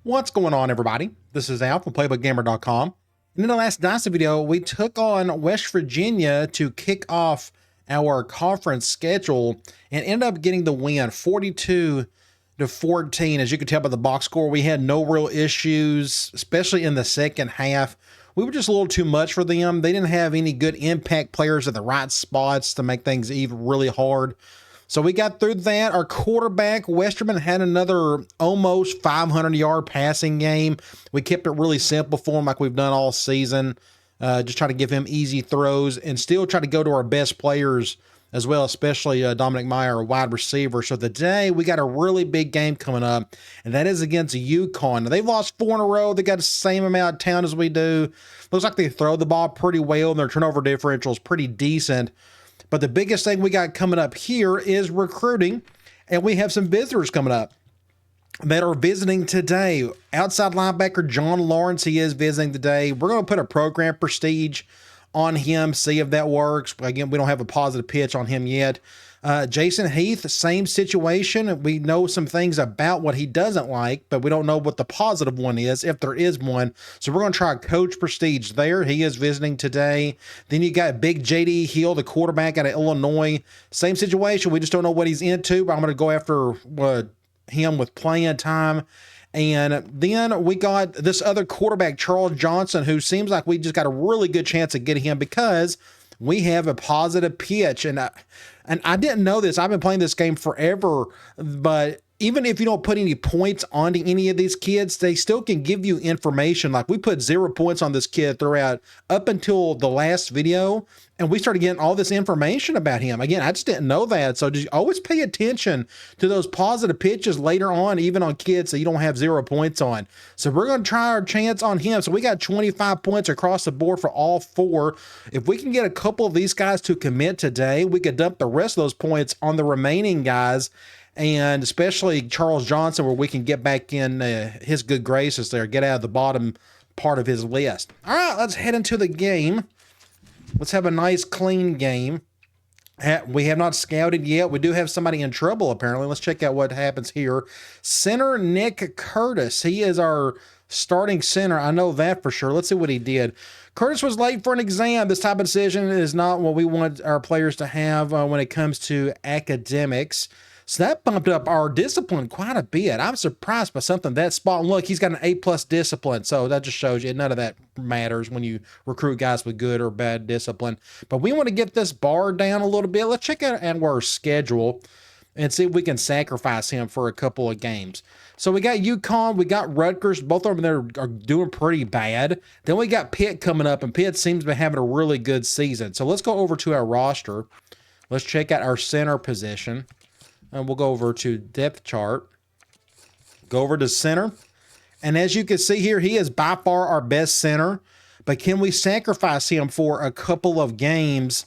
What's going on, everybody? This is Al from PlaybookGamer.com. And in the last Dynasty video, we took on West Virginia to kick off our conference schedule and ended up getting the win, 42-14. As you can tell by the box score, we had no real issues, especially in the second half. We were just a little too much for them. They didn't have any good impact players at the right spots to make things even really hard. So we got through that. Our quarterback, Westerman, had another almost 500-yard passing game. We kept it really simple for him like we've done all season. Just try to give him easy throws and still try to go to our best players as well, especially Dominic Meyer, a wide receiver. So today we got a really big game coming up, and that is against UConn. Now, they've lost 4 in a row. They got the same amount of talent as we do. Looks like they throw the ball pretty well, and their turnover differential is pretty decent. But the biggest thing we got coming up here is recruiting, and we have some visitors coming up that are visiting today. Outside linebacker John Lawrence, he is visiting today. We're going to put a program prestige on him, see if that works. Again, we don't have a positive pitch on him yet. Jason Heath, same situation. We know some things about what he doesn't like, but we don't know what the positive one is, if there is one. So we're going to try coach prestige there. He is visiting today. Then you got Big J.D. Hill, the quarterback out of Illinois. Same situation. We just don't know what he's into, but I'm going to go after him with playing time. And then we got this other quarterback, Charles Johnson, who seems like we just got a really good chance of getting him because we have a positive pitch. And I didn't know this. I've been playing this game forever, but even if you don't put any points onto any of these kids, they still can give you information. Like we put 0 points on this kid throughout up until the last video, and we started getting all this information about him. Again, I just didn't know that. So just always pay attention to those positive pitches later on, even on kids that you don't have 0 points on. So we're going to try our chance on him. So we got 25 points across the board for all 4. If we can get a couple of these guys to commit today, we could dump the rest of those points on the remaining guys, and especially Charles Johnson, where we can get back in his good graces there, get out of the bottom part of his list. All right, let's head into the game. Let's have a nice, clean game. We have not scouted yet. We do have somebody in trouble, apparently. Let's check out what happens here. Center Nick Curtis. He is our starting center. I know that for sure. Let's see what he did. Curtis was late for an exam. This type of decision is not what we want our players to have when it comes to academics. So that bumped up our discipline quite a bit. I'm surprised by something that spot. Look, he's got an A+ discipline. So that just shows you none of that matters when you recruit guys with good or bad discipline. But we want to get this bar down a little bit. Let's check out our schedule and see if we can sacrifice him for a couple of games. So we got UConn, we got Rutgers. Both of them are doing pretty bad. Then we got Pitt coming up, and Pitt seems to be having a really good season. So let's go over to our roster. Let's check out our center position. And we'll go over to depth chart, go over to center. And as you can see here, he is by far our best center. But can we sacrifice him for a couple of games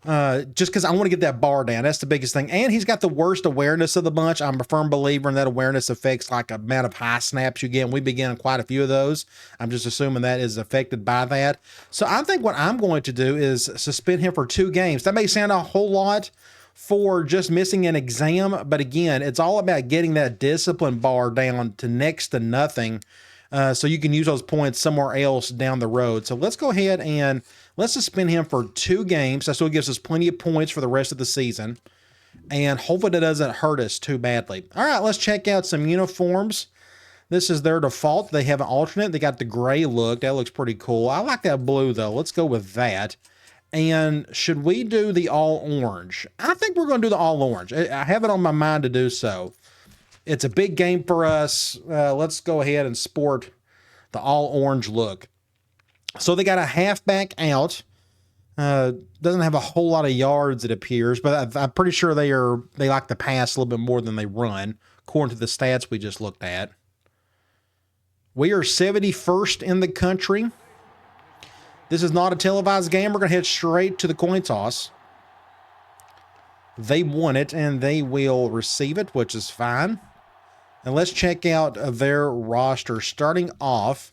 just because I want to get that bar down? That's the biggest thing. And he's got the worst awareness of the bunch. I'm a firm believer in that awareness affects like amount of high snaps you get. And we begin quite a few of those. I'm just assuming that is affected by that. So I think what I'm going to do is suspend him for 2 games. That may sound a whole lot for just missing an exam, but again, it's all about getting that discipline bar down to next to nothing, so you can use those points somewhere else down the road. So let's go ahead and let's suspend him for 2 games. That still gives us plenty of points for the rest of the season, and hopefully that doesn't hurt us too badly. All right, let's check out some uniforms. This is their default. They have an alternate. They got the gray look. That looks pretty cool. I like that blue, though. Let's go with that. And should we do the all orange? I think we're going to do the all orange. I have it on my mind to do so. It's a big game for us. Let's go ahead and sport the all orange look. So they got a halfback out. Doesn't have a whole lot of yards, it appears, but I'm pretty sure they like to pass a little bit more than they run, according to the stats we just looked at. We are 71st in the country. This is not a televised game. We're going to head straight to the coin toss. They won it, and they will receive it, which is fine. And let's check out their roster. Starting off,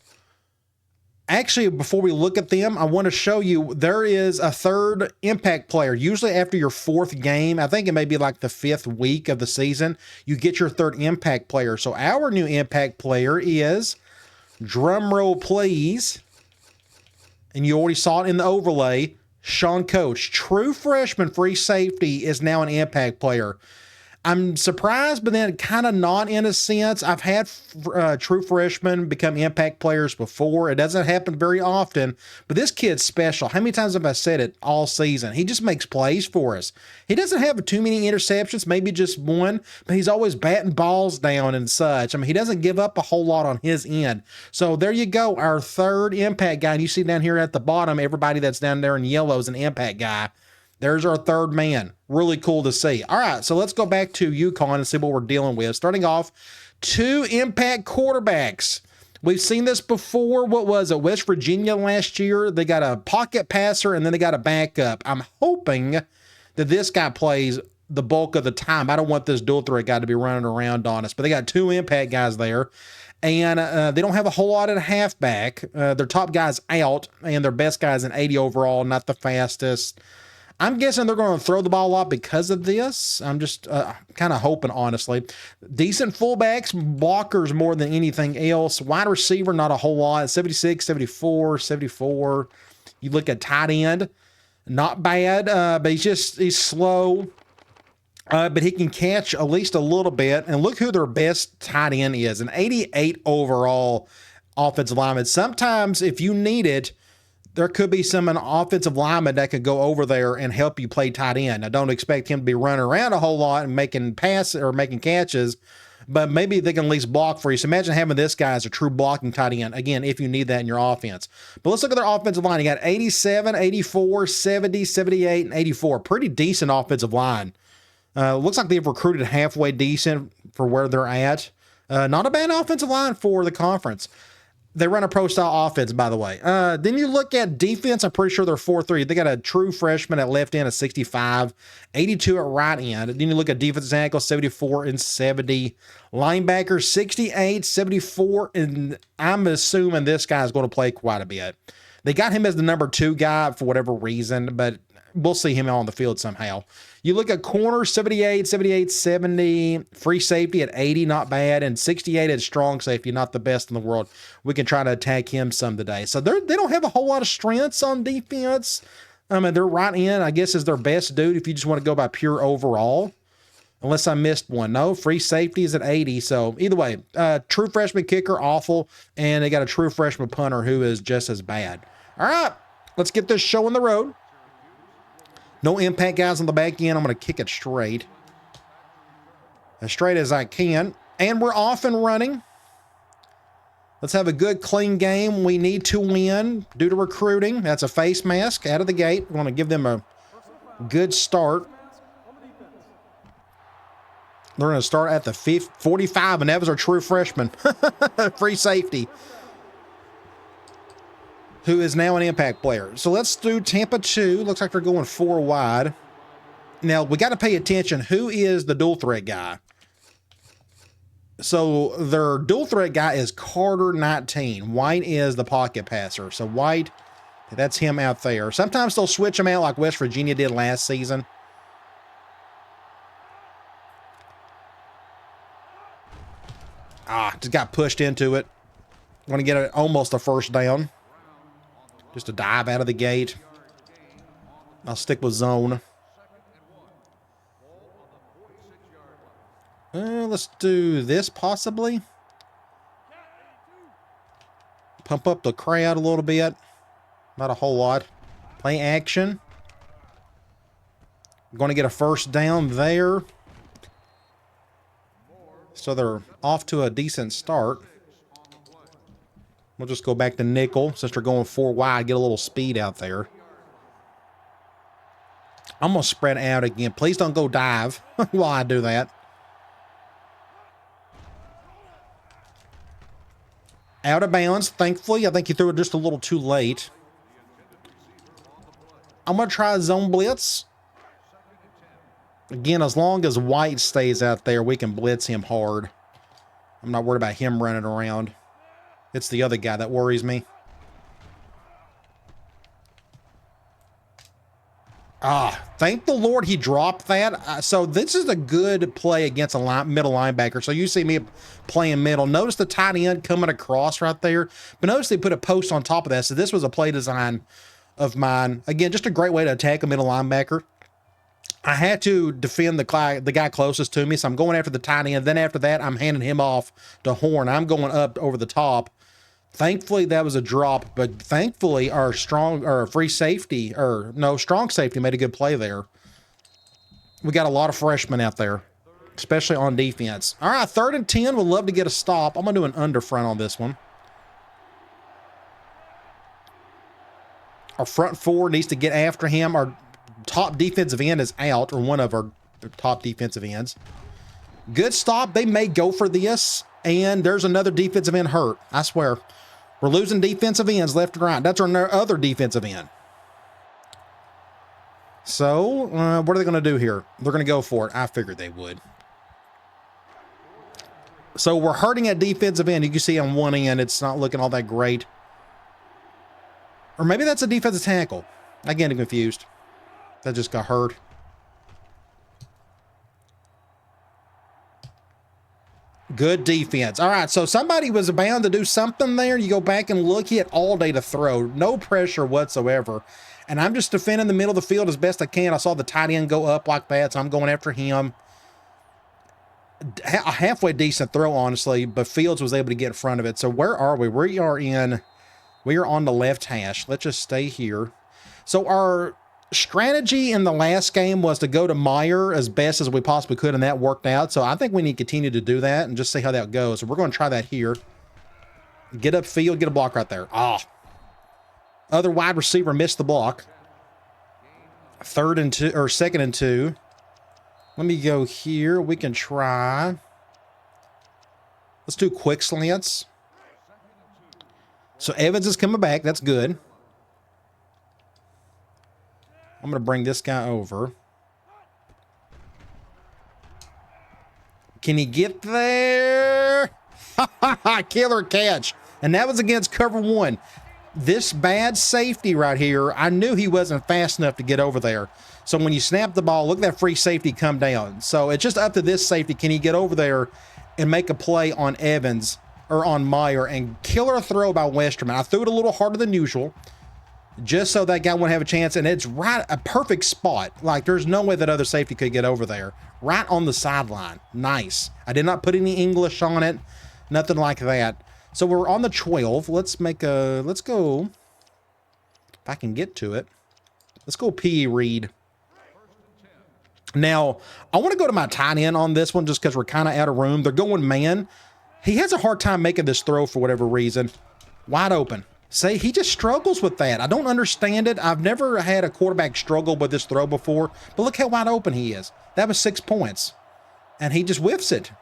Actually, before we look at them, I want to show you there is a third impact player. Usually after your fourth game, I think it may be like the 5th week of the season, you get your third impact player. So our new impact player is, drum roll please, and you already saw it in the overlay, Sean Coach. True freshman free safety is now an impact player. I'm surprised, but then kind of not in a sense. I've had true freshmen become impact players before. It doesn't happen very often, but this kid's special. How many times have I said it all season? He just makes plays for us. He doesn't have too many interceptions, maybe just one, but he's always batting balls down and such. I mean, he doesn't give up a whole lot on his end. So there you go, our third impact guy. And you see down here at the bottom, everybody that's down there in yellow is an impact guy. There's our third man. Really cool to see. All right, so let's go back to UConn and see what we're dealing with. Starting off, 2 impact quarterbacks. We've seen this before. What was it? West Virginia last year. They got a pocket passer and then they got a backup. I'm hoping that this guy plays the bulk of the time. I don't want this dual threat guy to be running around on us, but they got 2 impact guys there. And they don't have a whole lot at a halfback. Their top guy's out, and their best guy's an 80 overall, not the fastest. I'm guessing they're going to throw the ball a lot because of this. I'm just kind of hoping, honestly. Decent fullbacks, blockers more than anything else. Wide receiver, not a whole lot. 76, 74, 74. You look at tight end, not bad, but he's slow. But he can catch at least a little bit. And look who their best tight end is, an 88 overall offensive lineman. Sometimes if you need it, there could be an offensive lineman that could go over there and help you play tight end. I don't expect him to be running around a whole lot and making passes or making catches, but maybe they can at least block for you. So imagine having this guy as a true blocking tight end, again, if you need that in your offense. But let's look at their offensive line. You got 87, 84, 70, 78, and 84. Pretty decent offensive line. Looks like they've recruited halfway decent for where they're at. Not a bad offensive line for the conference. They run a pro-style offense, by the way. Then you look at defense. I'm pretty sure they're 4-3. They got a true freshman at left end at 65, 82 at right end. Then you look at defensive tackle, 74 and 70. Linebacker, 68, 74, and I'm assuming this guy's going to play quite a bit. They got him as the number 2 guy for whatever reason, but we'll see him on the field somehow. You look at corner, 78, 78, 70, free safety at 80, not bad, and 68 at strong safety, not the best in the world. We can try to attack him some today. So they don't have a whole lot of strengths on defense. I mean, their right end, I guess, is their best dude if you just want to go by pure overall, unless I missed one. No, free safety is at 80. So either way, true freshman kicker, awful, and they got a true freshman punter who is just as bad. All right, let's get this show on the road. No impact guys on the back end. I'm going to kick it straight. As straight as I can. And we're off and running. Let's have a good, clean game. We need to win due to recruiting. That's a face mask out of the gate. We want to give them a good start. They're going to start at the 45, and that was our true freshman. Free safety, who is now an impact player. So let's do Tampa 2. Looks like they're going 4 wide. Now, we got to pay attention. Who is the dual threat guy? So their dual threat guy is Carter 19. White is the pocket passer. So White, that's him out there. Sometimes they'll switch him out like West Virginia did last season. Just got pushed into it. Want to get almost a first down. Just a dive out of the gate. I'll stick with zone. Let's do this possibly. Pump up the crowd a little bit. Not a whole lot. Play action. Going to get a first down there. So they're off to a decent start. We'll just go back to nickel since they're going 4 wide, get a little speed out there. I'm going to spread out again. Please don't go dive while I do that. Out of bounds, thankfully. I think he threw it just a little too late. I'm going to try zone blitz. Again, as long as White stays out there, we can blitz him hard. I'm not worried about him running around. It's the other guy that worries me. Thank the Lord he dropped that. So this is a good play against a middle linebacker. So you see me playing middle. Notice the tight end coming across right there. But notice they put a post on top of that. So this was a play design of mine. Again, just a great way to attack a middle linebacker. I had to defend the guy closest to me, so I'm going after the tight end. Then after that, I'm handing him off to Horn. I'm going up over the top. Thankfully, that was a drop, but thankfully our strong safety made a good play there. We got a lot of freshmen out there, especially on defense. All right, 3rd and 10. Would love to get a stop. I'm going to do an under front on this one. Our front four needs to get after him. Our top defensive end is out, or one of our top defensive ends. Good stop. They may go for this, and there's another defensive end hurt. I swear. We're losing defensive ends left and right. That's our other defensive end. So, what are they going to do here? They're going to go for it. I figured they would. So, we're hurting at defensive end. You can see on one end, it's not looking all that great. Or maybe that's a defensive tackle. I get confused. That just got hurt. Good defense. All right, so somebody was bound to do something there. You go back and look. He had all day to throw. No pressure whatsoever. And I'm just defending the middle of the field as best I can. I saw the tight end go up like that, so I'm going after him. A halfway decent throw, honestly, but Fields was able to get in front of it. So where are we? We are on the left hash. Let's just stay here. So our strategy in the last game was to go to Meyer as best as we possibly could, and that worked out. So I think we need to continue to do that and just see how that goes. So we're going to try that here. Get upfield, get a block right there. Other wide receiver missed the block. 2nd and 2. Let me go here. We can try. Let's do quick slants. So Evans is coming back. That's good. I'm going to bring this guy over. Can he get there? Killer catch. And that was against cover 1. This bad safety right here, I knew he wasn't fast enough to get over there. So when you snap the ball, look at that free safety come down. So it's just up to this safety. Can he get over there and make a play on Evans or on Meyer? And killer throw by Westerman. I threw it a little harder than usual, just so that guy wouldn't have a chance. And it's right, a perfect spot. Like, there's no way that other safety could get over there. Right on the sideline. Nice. I did not put any English on it. Nothing like that. So we're on the 12. Let's go. If I can get to it. Let's go P.E. Reed. Now, I want to go to my tight end on this one just because we're kind of out of room. They're going man. He has a hard time making this throw for whatever reason. Wide open. See, he just struggles with that. I don't understand it. I've never had a quarterback struggle with this throw before, but look how wide open he is. That was 6 points, and he just whiffs it.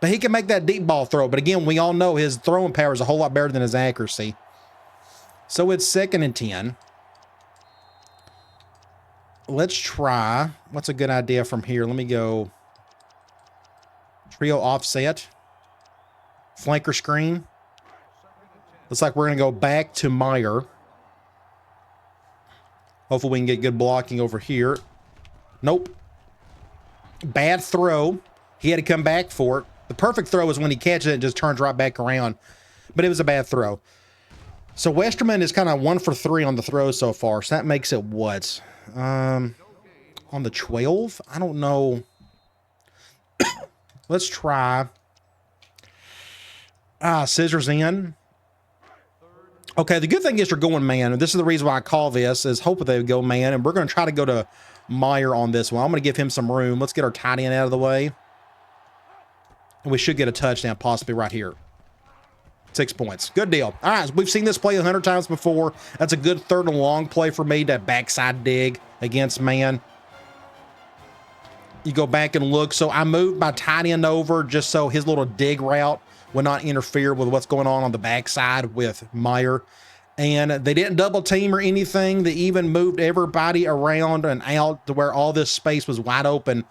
But he can make that deep ball throw. But again, we all know his throwing power is a whole lot better than his accuracy. So it's 2nd and 10. Let's try. What's a good idea from here? Let me go trio offset. Flanker screen. Looks like we're going to go back to Meyer. Hopefully we can get good blocking over here. Nope. Bad throw. He had to come back for it. The perfect throw is when he catches it and just turns right back around. But it was a bad throw. So Westerman is kind of 1 for 3 on the throw so far. So that makes it what? On the 12? I don't know. Let's try. Scissors in. Okay, the good thing is you're going man. And this is the reason why I call this, is hoping they would go man. And we're going to try to go to Meyer on this one. I'm going to give him some room. Let's get our tight end out of the way. And we should get a touchdown possibly right here. 6 points. Good deal. All right, we've seen this play 100 times before. That's a good 3rd and long play for me, that backside dig against man. You go back and look. So I moved my tight end over just so his little dig route would not interfere with what's going on the backside with Meyer. And they didn't double team or anything. They even moved everybody around and out to where all this space was wide open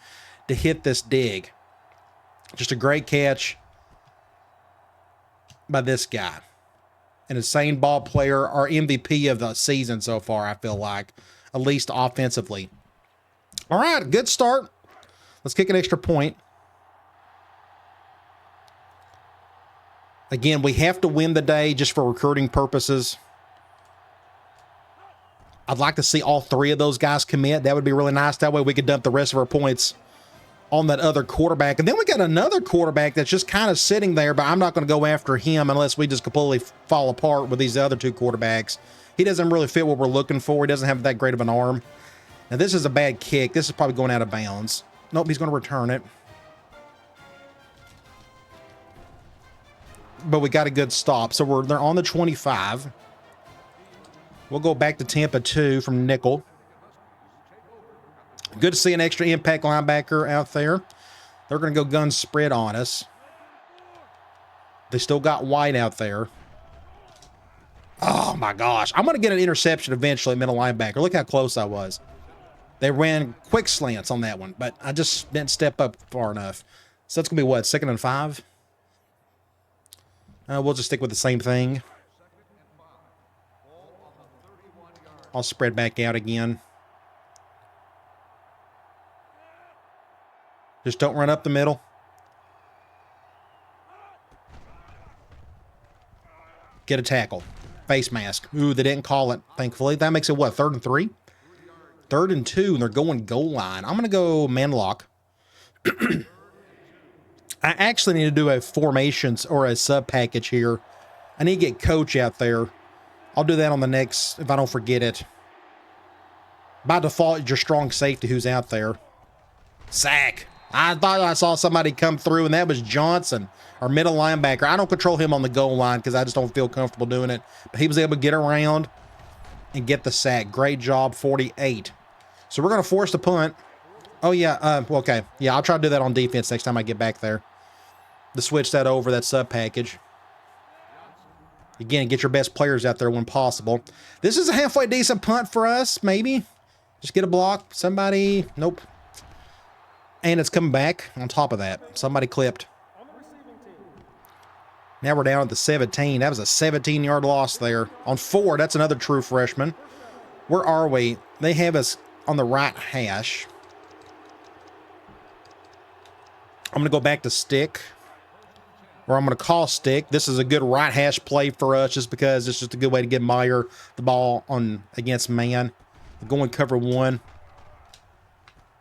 to hit this dig. Just a great catch by this guy. An insane ball player, our MVP of the season so far, I feel like, at least offensively. All right, good start. Let's kick an extra point. Again, we have to win the day just for recruiting purposes. I'd like to see all three of those guys commit. That would be really nice. That way we could dump the rest of our points on that other quarterback. And then we got another quarterback that's just kind of sitting there, but I'm not going to go after him unless we just completely fall apart with these other two quarterbacks. He doesn't really fit what we're looking for. He doesn't have that great of an arm. Now, this is a bad kick. This is probably going out of bounds. Nope, he's going to return it. But we got a good stop. So they're on the 25. We'll go back to Tampa 2 from nickel. Good to see an extra impact linebacker out there. They're going to go gun spread on us. They still got White out there. Oh, my gosh. I'm going to get an interception eventually, middle linebacker. Look how close I was. They ran quick slants on that one, but I just didn't step up far enough. So that's going to be what, 2nd and 5? We'll just stick with the same thing. I'll spread back out again. Just don't run up the middle. Get a tackle. Face mask. Ooh, they didn't call it, thankfully. That makes it what, 3rd and 3? 3rd and 2, and they're going goal line. I'm going to go man lock. I actually need to do a formations or a sub package here. I need to get coach out there. I'll do that on the next, if I don't forget it. By default, it's your strong safety who's out there. Sack. I thought I saw somebody come through, and that was Johnson, our middle linebacker. I don't control him on the goal line because I just don't feel comfortable doing it. But he was able to get around and get the sack. Great job, 48. So we're going to force the punt. Oh, yeah. Okay. Yeah, I'll try to do that on defense next time I get back there. To switch that over, that sub package. Again, get your best players out there when possible. This is a halfway decent punt for us, maybe. Just get a block. Somebody. Nope. And it's coming back on top of that. Somebody clipped. Now we're down at the 17. That was a 17-yard loss there. On 4, that's another true freshman. Where are we? They have us on the right hash. I'm going to go back to stick. Or I'm going to call stick. This is a good right hash play for us just because it's just a good way to get Meyer the ball on against man. Going cover 1.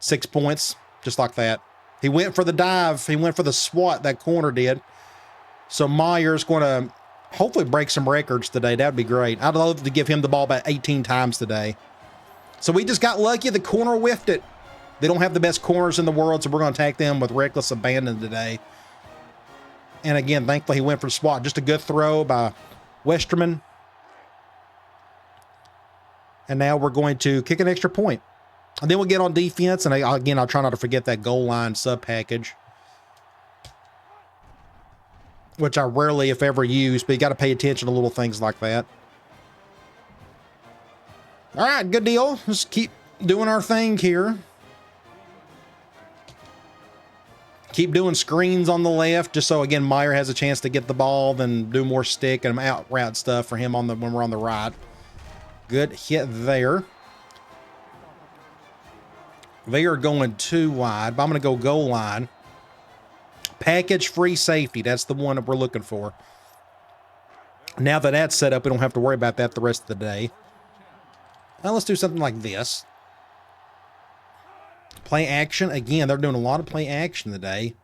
6 points. Just like that. He went for the dive. He went for the swat, that corner did. So Meyer's going to hopefully break some records today. That would be great. I'd love to give him the ball about 18 times today. So we just got lucky. The corner whiffed it. They don't have the best corners in the world, so we're going to attack them with reckless abandon today. And again, thankfully he went for the swat. Just a good throw by Westerman. And now we're going to kick an extra point. And then we'll get on defense. And again, I'll try not to forget that goal line sub package, which I rarely, if ever, use. But you got to pay attention to little things like that. All right, good deal. Just keep doing our thing here. Keep doing screens on the left, just so, again, Meyer has a chance to get the ball, then do more stick and out route stuff for him on when we're on the right. Good hit there. They are going too wide, but I'm going to go goal line. Package free safety. That's the one that we're looking for. Now that that's set up, we don't have to worry about that the rest of the day. Now let's do something like this. Play action. Again, they're doing a lot of play action today.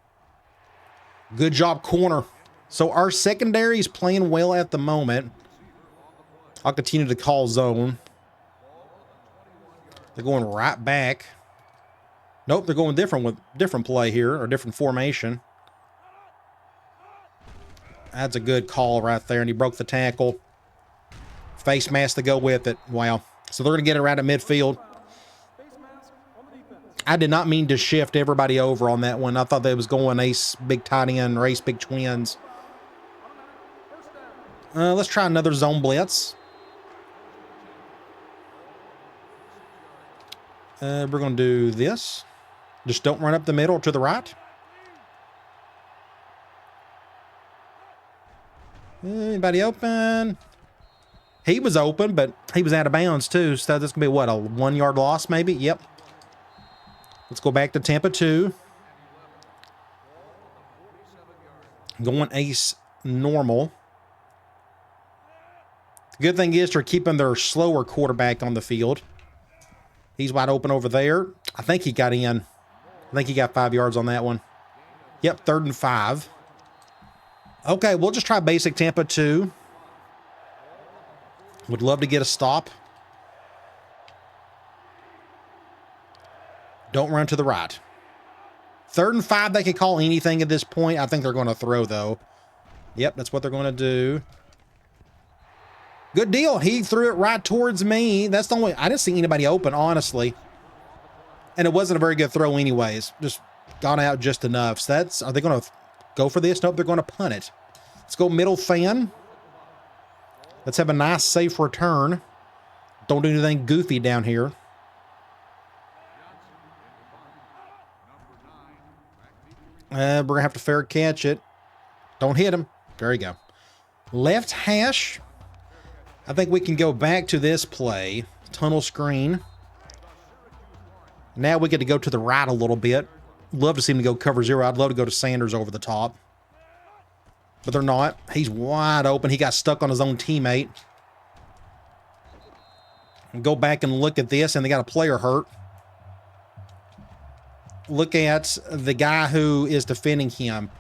Good job, corner. So our secondary is playing well at the moment. I'll continue to call zone. They're going right back. Nope, they're going different with different play here, or different formation. That's a good call right there, and he broke the tackle. Face mask to go with it. Wow. So they're going to get it right at midfield. I did not mean to shift everybody over on that one. I thought they was going ace big tight end or ace big twins. Let's try another zone blitz. We're going to do this. Just don't run up the middle or to the right. Anybody open? He was open, but he was out of bounds too. So that's going to be what, a 1 yard loss maybe? Yep. Let's go back to Tampa 2. Going ace normal. Good thing is they're keeping their slower quarterback on the field. He's wide open over there. I think he got in. I think he got 5 yards on that one. Yep, 3rd and 5. Okay, we'll just try basic Tampa 2. Would love to get a stop. Don't run to the right. 3rd and 5, they can call anything at this point. I think they're going to throw, though. Yep, that's what they're going to do. Good deal. He threw it right towards me. That's the only... I didn't see anybody open, honestly. And it wasn't a very good throw anyways. Just got out just enough. So that's... Are they going to go for this? Nope, they're going to punt it. Let's go middle fan. Let's have a nice, safe return. Don't do anything goofy down here. We're going to have to fair catch it. Don't hit him. There you go. Left hash. I think we can go back to this play. Tunnel screen. Now we get to go to the right a little bit. Love to see him go cover 0. I'd love to go to Sanders over the top. But they're not. He's wide open. He got stuck on his own teammate. And go back and look at this, and they got a player hurt. Look at the guy who is defending him.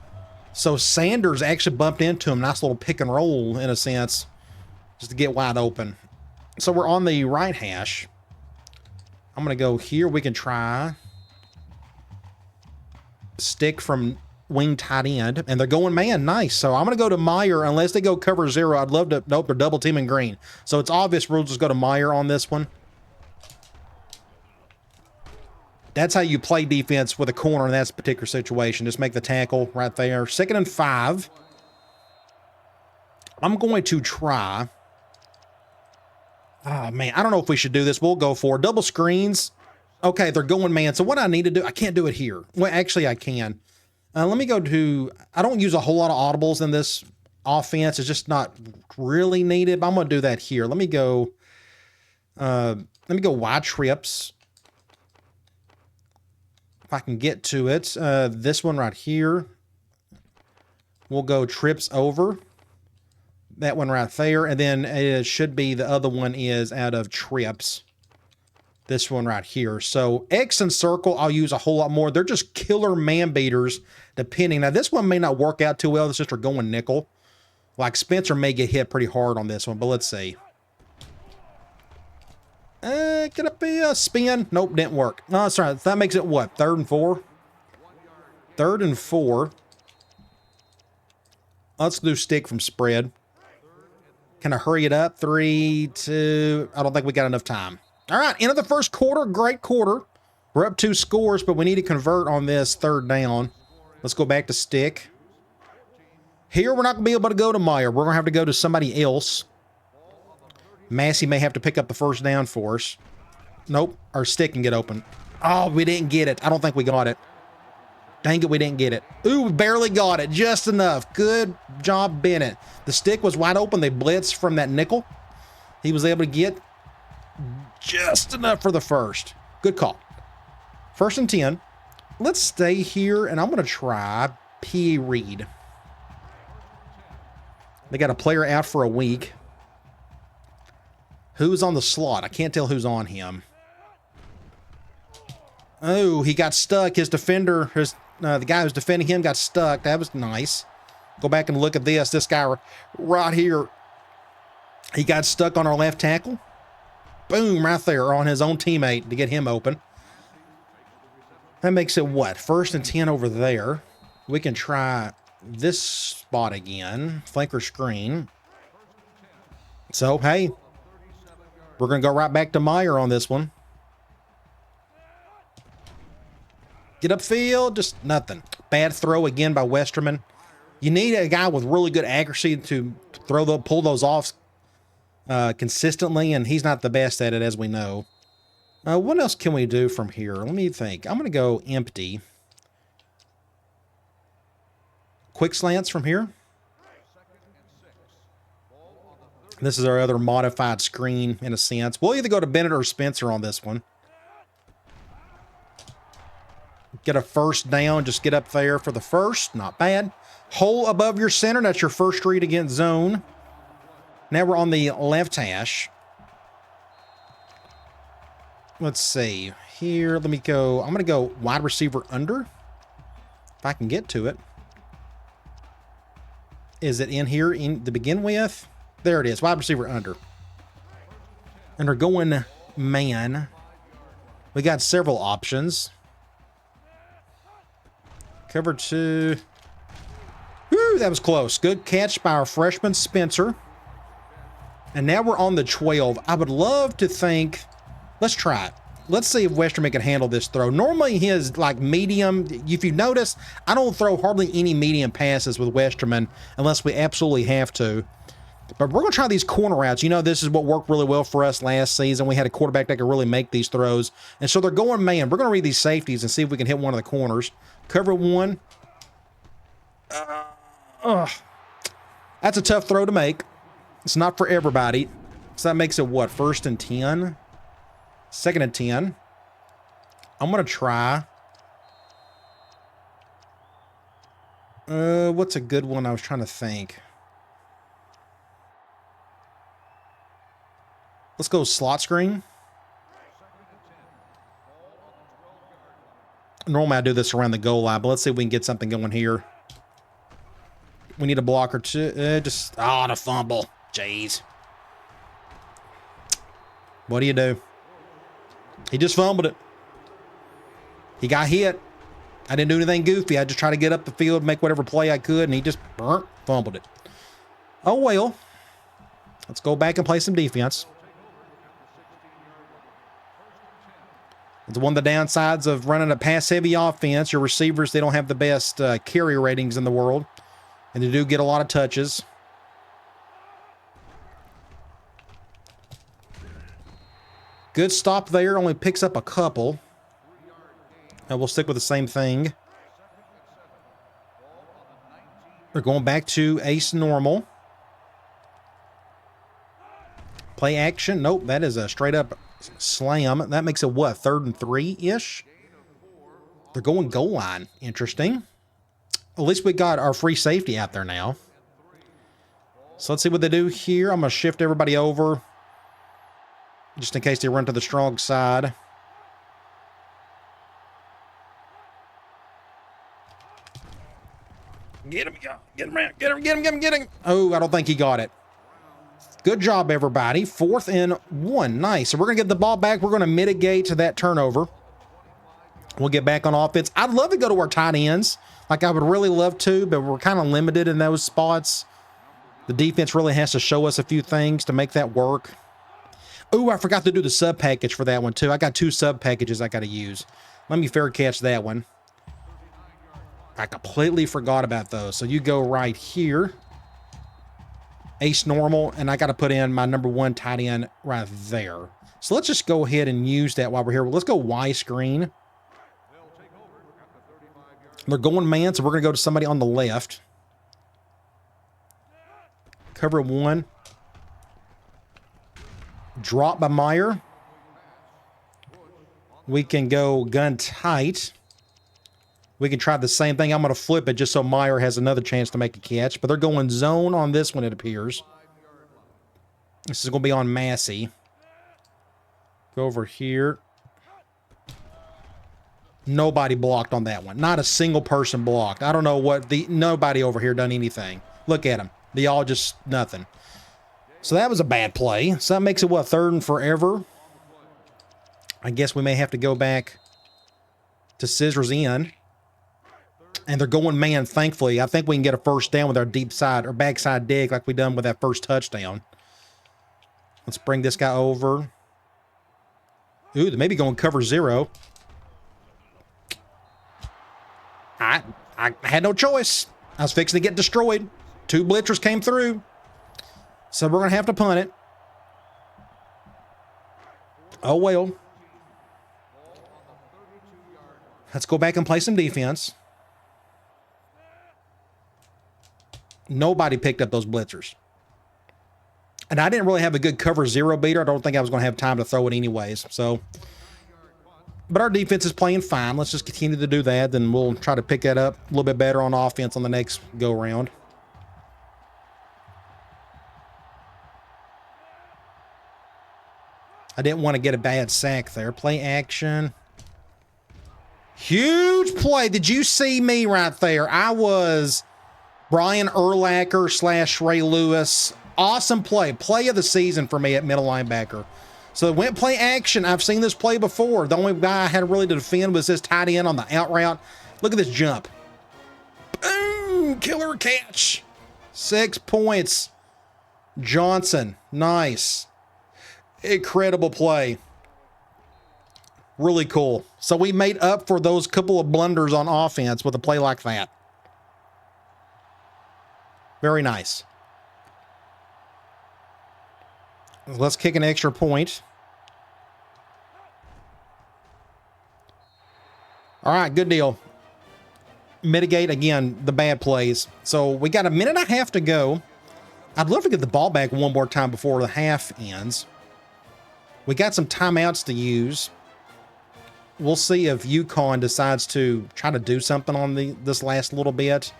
So Sanders actually bumped into him. Nice little pick and roll, in a sense, just to get wide open. So we're on the right hash. I'm going to go here. We can try stick from wing tight end, and they're going man. Nice. So I'm going to go to Meyer unless they go cover 0. I'd love to. Nope, they're double teaming green. So it's obvious we'll just go to Meyer on this one. That's how you play defense with a corner in that particular situation. Just make the tackle right there. 2nd and 5. I'm going to try. Oh, man. I don't know if we should do this. We'll go for double screens. Okay, they're going man. So what I need to do, I can't do it here. Well, actually, I can. Let me go to, I don't use a whole lot of audibles in this offense. It's just not really needed, but I'm going to do that here. Let me go wide trips. If I can get to it, this one right here, we'll go trips over. That one right there, and then it should be the other one is out of trips. This one right here. So X and circle, I'll use a whole lot more. They're just killer man beaters, depending. Now, this one may not work out too well. It's just they're going nickel. Like Spencer may get hit pretty hard on this one, but let's see. Could it be a spin? Nope, didn't work. No, sorry. That makes it what? 3rd and 4? 3rd and 4. Let's do stick from spread. Can I hurry it up? 3, 2. I don't think we got enough time. All right, end of the first quarter. Great quarter. We're up 2 scores, but we need to convert on this 3rd down. Let's go back to stick. Here, we're not going to be able to go to Meyer. We're going to have to go to somebody else. Massey may have to pick up the 1st down for us. Nope, our stick can get open. Oh, we didn't get it. I don't think we got it. Dang it, we didn't get it. Ooh, we barely got it. Just enough. Good job, Bennett. The stick was wide open. They blitzed from that nickel. He was able to get just enough for the 1st. Good call. 1st and 10. Let's stay here, and I'm going to try P. Reed. They got a player out for a week. Who's on the slot? I can't tell who's on him. Oh, he got stuck. His defender, the guy who's defending him got stuck. That was nice. Go back and look at this. This guy right here, he got stuck on our left tackle. Boom, right there on his own teammate to get him open. That makes it what? 1st and 10 over there. We can try this spot again. Flanker screen. So, hey, we're going to go right back to Meyer on this one. Get upfield, just nothing. Bad throw again by Westerman. You need a guy with really good accuracy to pull those off consistently, and he's not the best at it, as we know. What else can we do from here? Let me think. I'm going to go empty. Quick slants from here. This is our other modified screen, in a sense. We'll either go to Bennett or Spencer on this one. Get a first down. Just get up there for the first. Not bad. Hole above your center. That's your first read against zone. Now we're on the left hash. Let's see. Here, let me go. I'm going to go wide receiver under. If I can get to it. Is it in here to begin with? There it is. Wide receiver under. And they're going man. We got several options. Cover 2. Whew, that was close. Good catch by our freshman Spencer. And now we're on the 12. I would love to think... Let's try it. Let's see if Westerman can handle this throw. Normally his like medium, if you notice, I don't throw hardly any medium passes with Westerman unless we absolutely have to. But we're going to try these corner routes. You know, this is what worked really well for us last season. We had a quarterback that could really make these throws. And so they're going man. We're going to read these safeties and see if we can hit one of the corners. Cover 1. That's a tough throw to make. It's not for everybody. So that makes it what? 1st and 10? 2nd and 10. I'm going to try. What's a good one? I was trying to think. Let's go slot screen. Normally I do this around the goal line, but let's see if we can get something going here. We need a block or two. The fumble. Jeez. What do you do? He just fumbled it. He got hit. I didn't do anything goofy. I just tried to get up the field, make whatever play I could, and he just fumbled it. Oh, well. Let's go back and play some defense. It's one of the downsides of running a pass-heavy offense. Your receivers, they don't have the best carry ratings in the world, and they do get a lot of touches. Good stop there. Only picks up a couple. And we'll stick with the same thing. We're going back to ace normal. Play action. Nope, that is a straight up slam. That makes it what? 3rd and 3-ish? They're going goal line. Interesting. At least we got our free safety out there now. So let's see what they do here. I'm going to shift everybody over, just in case they run to the strong side. Get him, get him. Oh, I don't think he got it. Good job, everybody. 4th and 1. Nice. So we're going to get the ball back. We're going to mitigate to that turnover. We'll get back on offense. I'd love to go to our tight ends. Like, I would really love to, but we're kind of limited in those spots. The defense really has to show us a few things to make that work. Oh, I forgot to do the sub package for that one, too. I got 2 sub packages I got to use. Let me fair catch that one. I completely forgot about those. So you go right here. Ace normal, and I got to put in my number 1 tight end right there. So let's just go ahead and use that while we're here. Let's go Y screen. They're going man, so we're going to go to somebody on the left. Cover 1. Drop by Meyer. We can go gun tight. We can try the same thing. I'm going to flip it just so Meyer has another chance to make a catch. But they're going zone on this one, it appears. This is going to be on Massey. Go over here. Nobody blocked on that one. Not a single person blocked. I don't know what nobody over here done anything. Look at them. They all just nothing. So that was a bad play. So that makes it what, 3rd and forever? I guess we may have to go back to scissors in. And they're going man, thankfully. I think we can get a first down with our deep side or backside dig like we done with that first touchdown. Let's bring this guy over. Ooh, they may be going cover 0. I had no choice. I was fixing to get destroyed. 2 blitzers came through. So we're going to have to punt it. Oh, well. Let's go back and play some defense. Nobody picked up those blitzers. And I didn't really have a good cover 0 beater. I don't think I was going to have time to throw it anyways. So But our defense is playing fine. Let's just continue to do that. Then we'll try to pick that up a little bit better on offense on the next go-round. I didn't want to get a bad sack there. Play action. Huge play. Did you see me right there? I was Brian Urlacher / Ray Lewis. Awesome play. Play of the season for me at middle linebacker. So it went play action. I've seen this play before. The only guy I had really to defend was this tight end on the out route. Look at this jump. Boom! Killer catch. 6 points. Johnson. Nice. Incredible play. Really cool. So we made up for those couple of blunders on offense with a play like that. Very nice. Let's kick an extra point. All right, good deal. Mitigate, again, the bad plays. So we got a minute and a half to go. I'd love to get the ball back one more time before the half ends. We got some timeouts to use. We'll see if UConn decides to try to do something on this last little bit.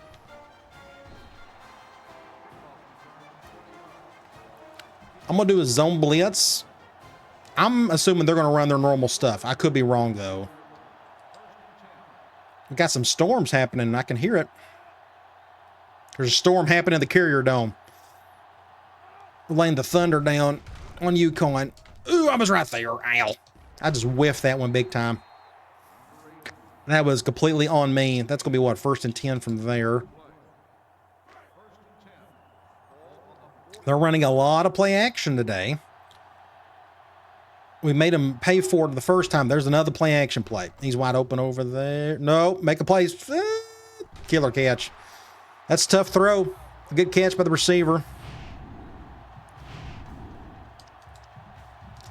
I'm going to do a zone blitz. I'm assuming they're going to run their normal stuff. I could be wrong, though. We got some storms happening, and I can hear it. There's a storm happening in the Carrier Dome. We're laying the thunder down on UConn. Ooh, I was right there. Ow. I just whiffed that one big time. That was completely on me. That's going to be, what, 1st and 10 from there. They're running a lot of play action today. We made him pay for it the first time. There's another play action play. He's wide open over there. No, make a play. Killer catch. That's a tough throw. A good catch by the receiver.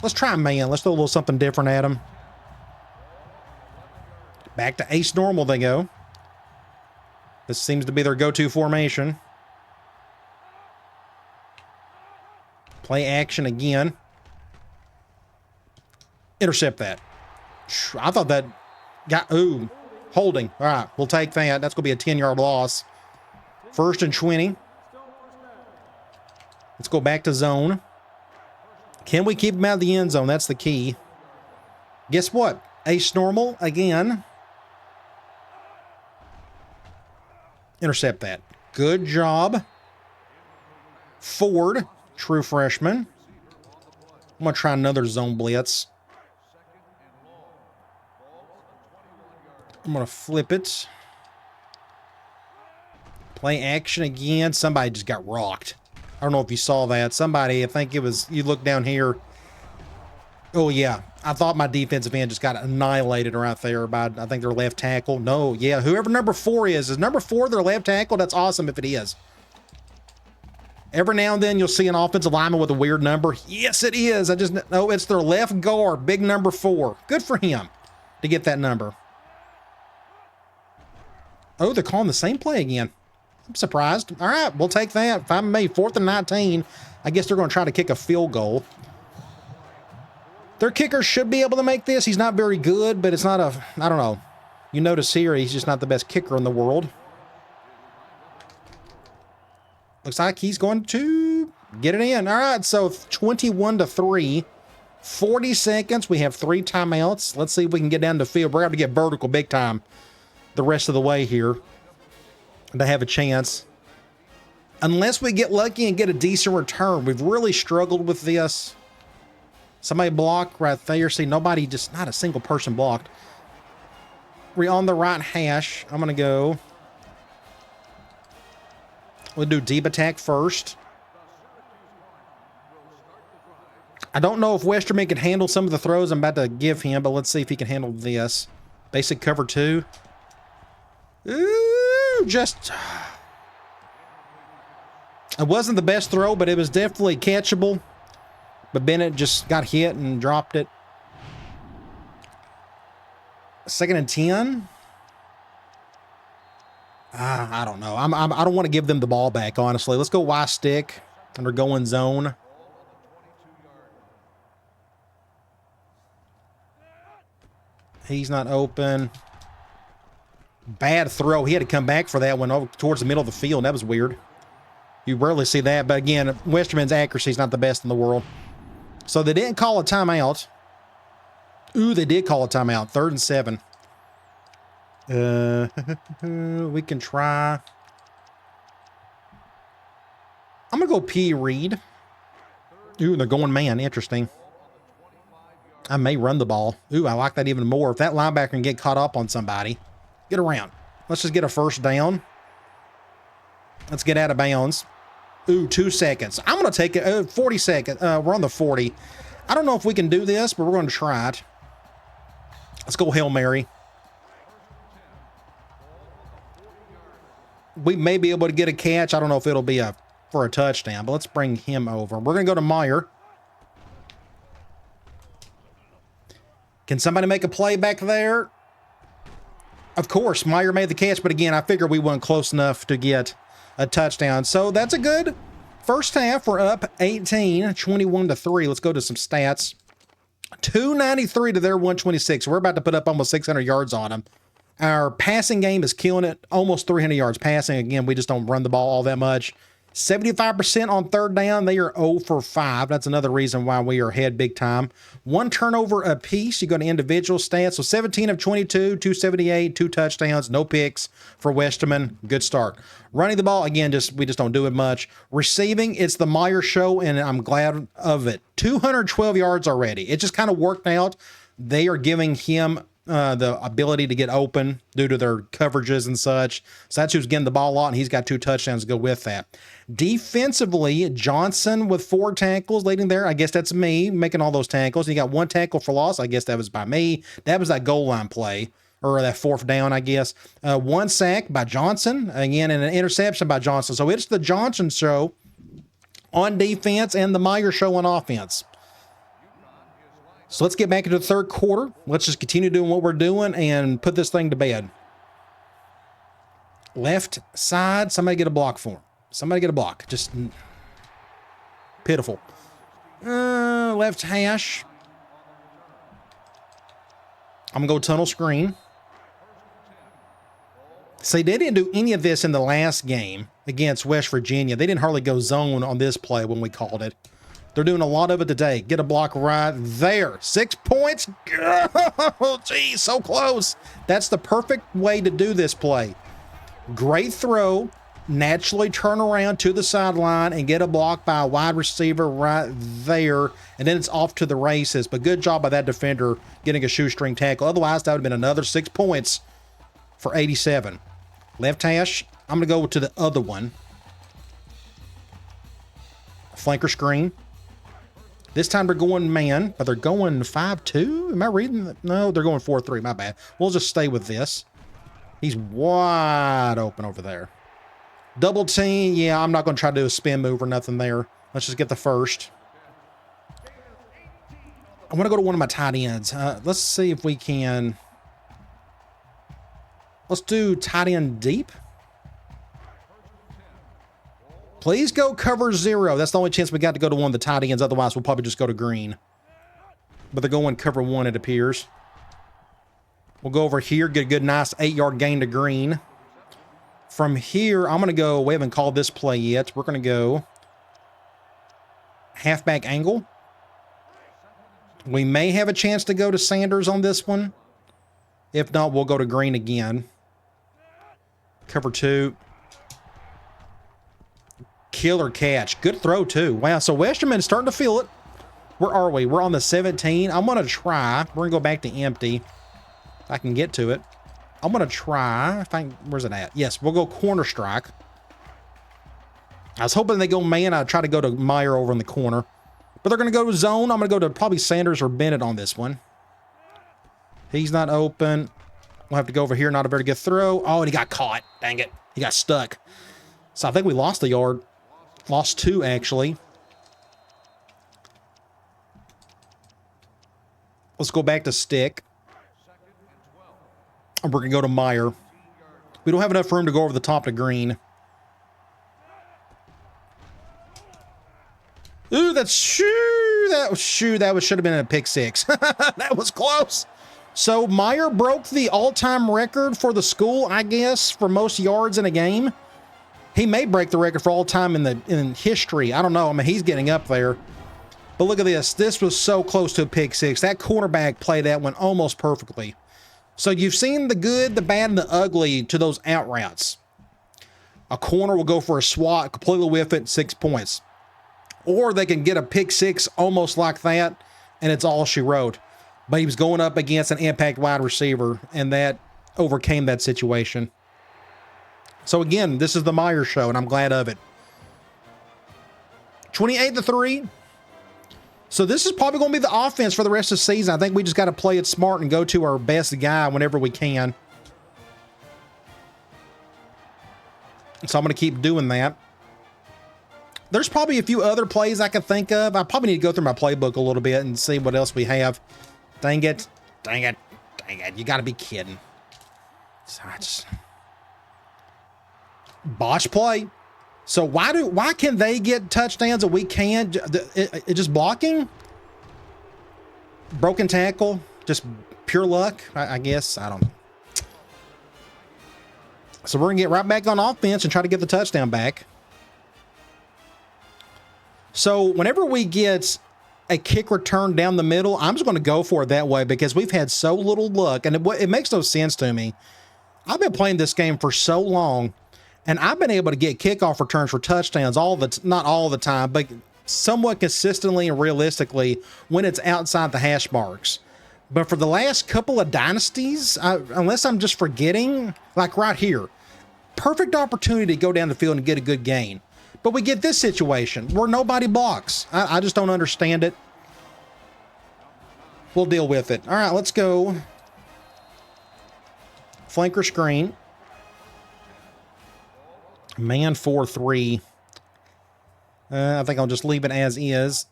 Let's try man. Let's throw a little something different at him. Back to ace normal they go. This seems to be their go-to formation. Play action again. Intercept that. I thought that got, ooh, holding. All right, we'll take that. That's going to be a 10-yard loss. 1st and 20. Let's go back to zone. Can we keep him out of the end zone? That's the key. Guess what? Ace normal again. Intercept that. Good job. Ford, true freshman. I'm going to try another zone blitz. I'm going to flip it. Play action again. Somebody just got rocked. I don't know if you saw that. Somebody, I think it was, you look down here. Oh, yeah. I thought my defensive end just got annihilated right there by, I think, their left tackle. No, yeah. Whoever number 4 is number 4 their left tackle? That's awesome if it is. Every now and then you'll see an offensive lineman with a weird number. Yes, it is. I just know it's their left guard, big number 4. Good for him to get that number. Oh, they're calling the same play again. I'm surprised. All right, we'll take that. If I'm made 4th and 19, I guess they're going to try to kick a field goal. Their kicker should be able to make this. He's not very good, but it's not a, I don't know. You notice here, he's just not the best kicker in the world. Looks like he's going to get it in. All right, so 21-3. 40 seconds. We have 3 timeouts. Let's see if we can get down the field. We're going to get vertical big time the rest of the way here to have a chance. Unless we get lucky and get a decent return. We've really struggled with this. Somebody blocked right there. See, nobody, just not a single person blocked. We're on the right hash. I'm going to go. We'll do deep attack first. I don't know if Westerman can handle some of the throws I'm about to give him, but let's see if he can handle this. Basic cover 2. Ooh, just... It wasn't the best throw, but it was definitely catchable. But Bennett just got hit and dropped it. 2nd and 10. I don't know. I don't want to give them the ball back, honestly. Let's go Y stick. And we're going zone. He's not open. Bad throw. He had to come back for that one over towards the middle of the field. That was weird. You rarely see that, but again, Westerman's accuracy is not the best in the world. So they didn't call a timeout. Ooh, they did call a timeout. 3rd and 7. We can try. I'm going to go P. Reed. Ooh, they're going man. Interesting. I may run the ball. Ooh, I like that even more. If that linebacker can get caught up on somebody, get around. Let's just get a first down. Let's get out of bounds. Ooh, 2 seconds. I'm going to take it. 40 seconds. We're on the 40. I don't know if we can do this, but we're going to try it. Let's go Hail Mary. We may be able to get a catch. I don't know if it'll be for a touchdown, but let's bring him over. We're going to go to Meyer. Can somebody make a play back there? Of course, Meyer made the catch, but again, I figure we weren't close enough to get a touchdown. So that's a good first half. We're up 18, 21-3. Let's go to some stats. 293 to their 126. We're about to put up almost 600 yards on them. Our passing game is killing it. Almost 300 yards passing. Again, we just don't run the ball all that much. 75% on 3rd down. They are 0 for 5. That's another reason why we are ahead big time. 1 turnover apiece. You go to individual stats. So 17 of 22, 278, 2 touchdowns, no picks for Westerman. Good start. Running the ball, again, we just don't do it much. Receiving, it's the Meyer show, and I'm glad of it. 212 yards already. It just kind of worked out. They are giving him the ability to get open due to their coverages and such. So that's who's getting the ball a lot, and he's got 2 touchdowns to go with that. Defensively, Johnson with 4 tackles leading there. I guess that's me making all those tackles. He got 1 tackle for loss. I guess that was by me. That was that goal line play, or that 4th down, I guess. 1 sack by Johnson, again, and an interception by Johnson. So it's the Johnson show on defense and the Meyer show on offense. So let's get back into the 3rd quarter. Let's just continue doing what we're doing and put this thing to bed. Left side, somebody get a block for him. Somebody get a block. Just pitiful. Left hash. I'm going to go tunnel screen. See, they didn't do any of this in the last game against West Virginia. They didn't hardly go zone on this play when we called it. They're doing a lot of it today. Get a block right there. 6 points. Oh, geez, so close. That's the perfect way to do this play. Great throw. Naturally turn around to the sideline and get a block by a wide receiver right there. And then it's off to the races. But good job by that defender getting a shoestring tackle. Otherwise, that would have been another 6 points for 87. Left hash. I'm going to go to the other one. Flanker screen. This time they're going man, but they're going 5-2. Am I reading that? No, they're going 4-3. My bad. We'll just stay with this. He's wide open over there. Double team. Yeah, I'm not going to try to do a spin move or nothing there. Let's just get the first. I want to go to one of my tight ends. Let's see if we can. Let's do tight end deep. Please go cover 0. That's the only chance we got to go to one of the tight ends. Otherwise, we'll probably just go to green. But they're going cover 1, it appears. We'll go over here, get a good, nice 8-yard gain to green. From here, I'm going to go, we haven't called this play yet. We're going to go halfback angle. We may have a chance to go to Sanders on this one. If not, we'll go to green again. Cover 2. Killer catch. Good throw, too. Wow, so Westerman is starting to feel it. Where are we? We're on the 17. I'm going to try. We're going to go back to empty. If I can get to it. I'm going to try. Where's it at? Yes, we'll go corner strike. I was hoping they go man. I'd try to go to Meyer over in the corner. But they're going to go to zone. I'm going to go to probably Sanders or Bennett on this one. He's not open. We'll have to go over here. Not a very good throw. Oh, and he got caught. Dang it. He got stuck. So I think we lost a yard. Lost 2, actually. Let's go back to stick. And we're going to go to Meyer. We don't have enough room to go over the top to green. Ooh, that should have been a pick 6. That was close. So Meyer broke the all-time record for the school, I guess, for most yards in a game. He may break the record for all time in history. I don't know. I mean, he's getting up there. But look at this. This was so close to a pick six. That cornerback played that one almost perfectly. So you've seen the good, the bad, and the ugly to those out routes. A corner will go for a swat, completely whiff it, 6 points. Or they can get a pick six almost like that, and it's all she wrote. But he was going up against an impact wide receiver, and that overcame that situation. So again, this is the Meyer show, and I'm glad of it. 28-3. So this is probably going to be the offense for the rest of the season. I think we just got to play it smart and go to our best guy whenever we can. So I'm going to keep doing that. There's probably a few other plays I can think of. I probably need to go through my playbook a little bit and see what else we have. Dang it. Dang it. Dang it. You got to be kidding. Botch play. So why can they get touchdowns and we can't? It just blocking? Broken tackle? Just pure luck, I guess. I don't know. So we're going to get right back on offense and try to get the touchdown back. So whenever we get a kick return down the middle, I'm just going to go for it that way because we've had so little luck. And it makes no sense to me. I've been playing this game for so long, and I've been able to get kickoff returns for touchdowns not all the time, but somewhat consistently and realistically when it's outside the hash marks. But for the last couple of dynasties, unless I'm just forgetting, like right here, perfect opportunity to go down the field and get a good gain. But we get this situation where nobody blocks. I just don't understand it. We'll deal with it. All right, let's go. Flanker screen. Man 4-3. I think I'll just leave it as is.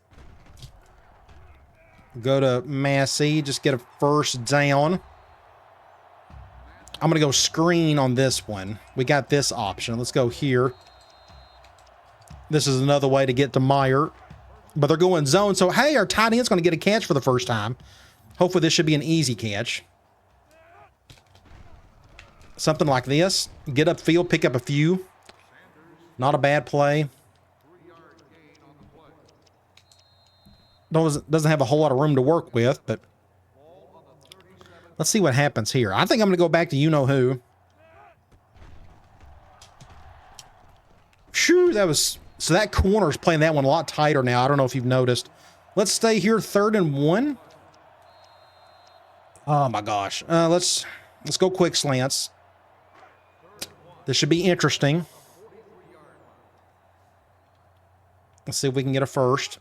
Go to Massey. Just get a first down. I'm going to go screen on this one. We got this option. Let's go here. This is another way to get to Meyer. But they're going zone. So, hey, our tight end's going to get a catch for the first time. Hopefully this should be an easy catch. Something like this. Get upfield, pick up a few. Not a bad play. Doesn't have a whole lot of room to work with, but let's see what happens here. I think I'm going to go back to you-know-who. Shoo, so that corner's playing that one a lot tighter now. I don't know if you've noticed. Let's stay here, 3rd and 1. Oh my gosh. Let's go quick slants. This should be interesting. Let's see if we can get a first.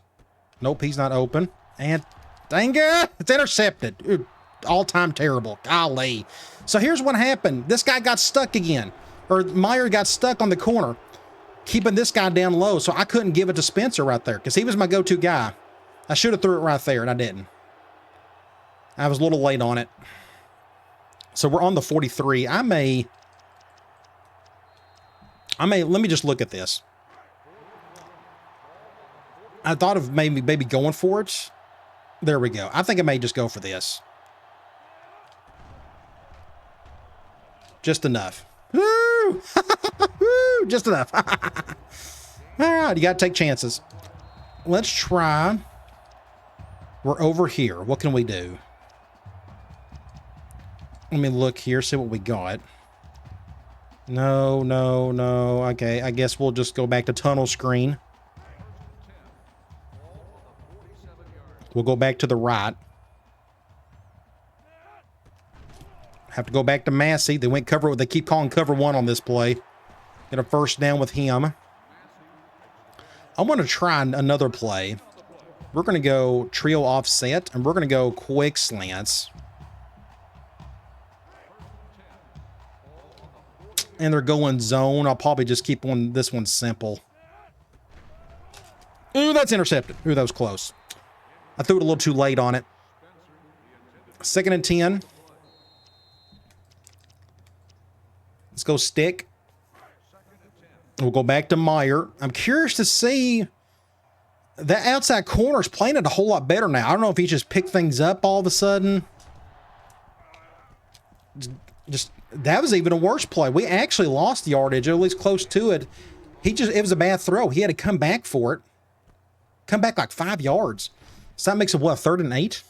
Nope, he's not open. And dang it, it's intercepted. All-time terrible. Golly. So here's what happened. This guy got stuck again. Or Meyer got stuck on the corner, keeping this guy down low. So I couldn't give it to Spencer right there because he was my go-to guy. I should have threw it right there, and I didn't. I was a little late on it. So we're on the 43. I may, let me just look at this. I thought of maybe going for it. There we go. I think I may just go for this. Just enough. Woo! Woo! Just enough. All right, you got to take chances. Let's try. We're over here. What can we do? Let me look here, see what we got. No. Okay, I guess we'll just go back to tunnel screen. We'll go back to the right. Have to go back to Massey. They keep calling cover 1 on this play. Get a first down with him. I want to try another play. We're going to go trio offset, and we're going to go quick slants. And they're going zone. I'll probably just keep this one simple. Ooh, that's intercepted. Ooh, that was close. I threw it a little too late on it. 2nd and 10. Let's go stick. We'll go back to Meyer. I'm curious to see that outside corner's playing it a whole lot better now. I don't know if he just picked things up all of a sudden. just that was even a worse play. We actually lost the yardage, or at least close to it. It was a bad throw. He had to come back for it. Come back like 5 yards. So that makes it, what, 3rd and 8?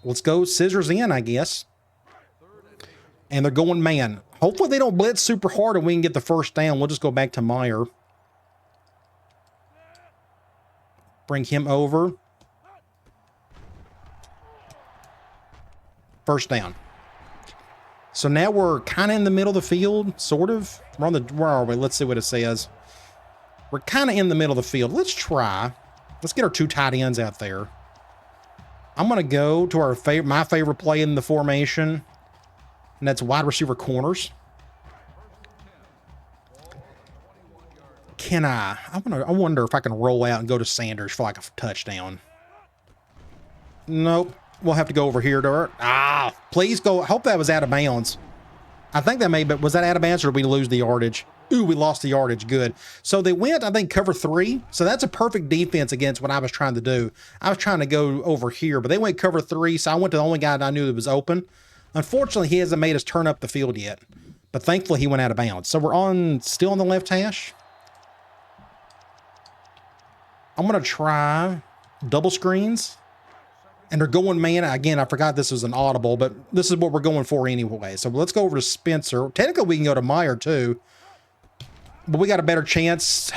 Let's go scissors in, I guess. And they're going man. Hopefully they don't blitz super hard and we can get the first down. We'll just go back to Meyer. Bring him over. First down. So now we're kind of in the middle of the field, sort of. We're on the, where are we? Let's see what it says. We're kind of in the middle of the field. Let's try. Let's get our 2 tight ends out there. I'm going to go to my favorite play in the formation, and that's wide receiver corners. I wonder if I can roll out and go to Sanders for like a touchdown. Nope. We'll have to go over here to her. Please go. I hope that was out of bounds. I think that but was that out of bounds or did we lose the yardage? Ooh, we lost the yardage. Good. So they went, I think, cover 3. So that's a perfect defense against what I was trying to do. I was trying to go over here, but they went cover 3. So I went to the only guy that I knew that was open. Unfortunately, he hasn't made us turn up the field yet, but thankfully he went out of bounds. So we're still on the left hash. I'm going to try double screens. And they're going man. Again, I forgot this was an audible, but this is what we're going for anyway. So let's go over to Spencer. Technically, we can go to Meyer too. But we got a better chance.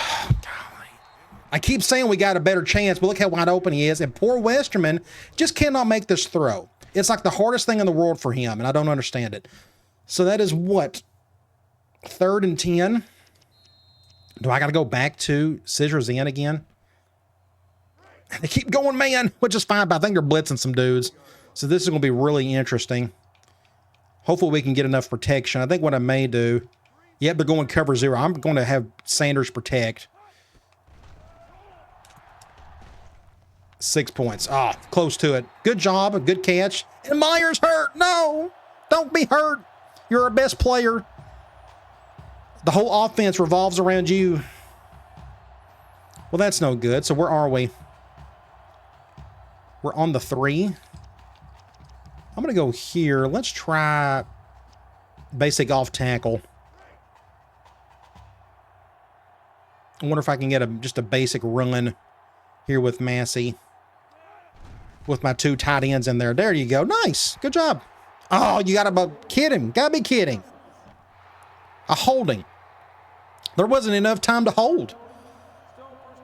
I keep saying we got a better chance, but look how wide open he is. And poor Westerman just cannot make this throw. It's like the hardest thing in the world for him, and I don't understand it. So that is what? 3rd and 10. Do I got to go back to scissors in again? They keep going man, which is fine, but I think they're blitzing some dudes. So this is going to be really interesting. Hopefully we can get enough protection. I think what I may do... Yep, they're going cover 0. I'm going to have Sanders protect. 6 points. Close to it. Good job. A good catch. And Meyer's hurt. No, don't be hurt. You're our best player. The whole offense revolves around you. Well, that's no good. So where are we? We're on the 3. I'm going to go here. Let's try basic off tackle. I wonder if I can get just a basic run here with Massey. With my 2 tight ends in there. There you go. Nice. Good job. Oh, you got to kid him. Got to be kidding. A holding. There wasn't enough time to hold.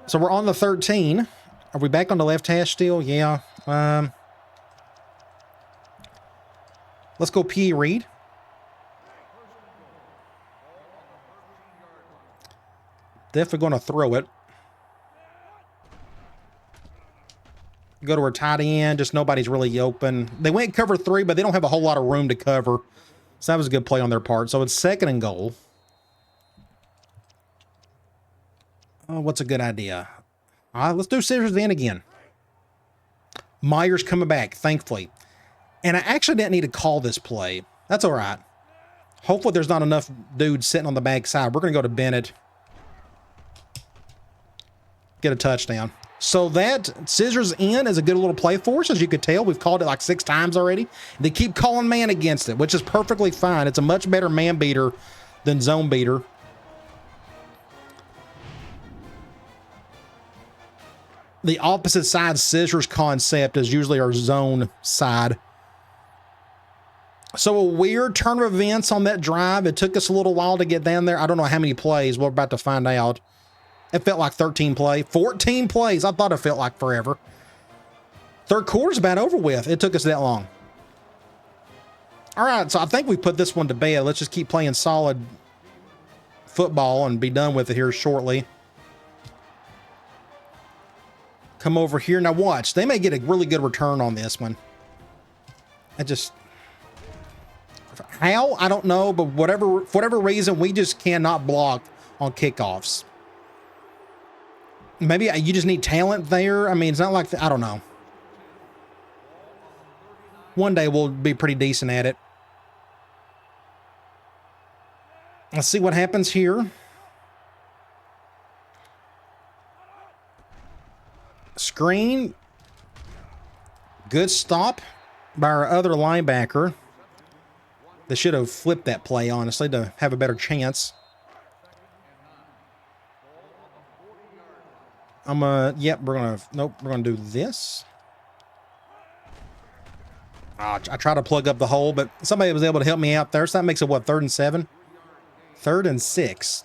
So we're on the 13. Are we back on the left hash still? Yeah. Let's go P. Reed. Definitely going to throw it. Go to our tight end. Just nobody's really open. They went cover 3, but they don't have a whole lot of room to cover. So that was a good play on their part. So it's 2nd and goal. Oh, what's a good idea? Let's do scissors in again. Meyer's coming back, thankfully. And I actually didn't need to call this play. That's all right. Hopefully there's not enough dudes sitting on the backside. We're going to go to Bennett. Get a touchdown. So that scissors in is a good little play for us. As you could tell, we've called it like 6 times already. They keep calling man against it, which is perfectly fine. It's a much better man beater than zone beater. The opposite side scissors concept is usually our zone side. So a weird turn of events on that drive. It took us a little while to get down there. I don't know how many plays. We're about to find out. It felt like 13 plays. 14 plays. I thought it felt like forever. 3rd quarter's about over with. It took us that long. All right, so I think we put this one to bed. Let's just keep playing solid football and be done with it here shortly. Come over here. Now watch. They may get a really good return on this one. How? I don't know, but for whatever reason, we just cannot block on kickoffs. Maybe you just need talent there. I mean, it's not like, I don't know. One day we'll be pretty decent at it. Let's see what happens here. Screen. Good stop. by our other linebacker. They should have flipped that play, honestly, to have a better chance. Yep, nope, we're gonna do this. I tried to plug up the hole, but somebody was able to help me out there. So that makes it, what, 3rd and 7? 3rd and 6.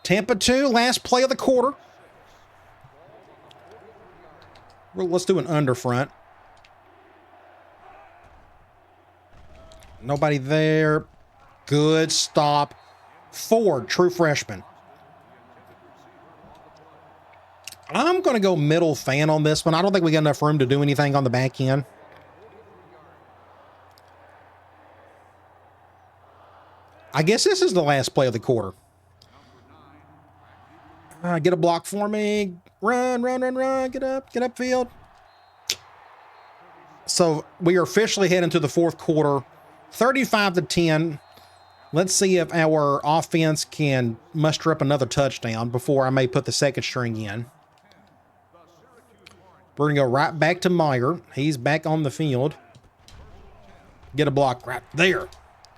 Tampa 2, last play of the quarter. Well, let's do an under front. Nobody there. Good stop. Ford, true freshman. I'm going to go middle fan on this one. I don't think we got enough room to do anything on the back end. I guess this is the last play of the quarter. Get a block for me. Run, run, run, run. Get up field. So we are officially heading to the 4th quarter. 35-10. Let's see if our offense can muster up another touchdown before I may put the 2nd string in. We're going to go right back to Meyer. He's back on the field. Get a block right there.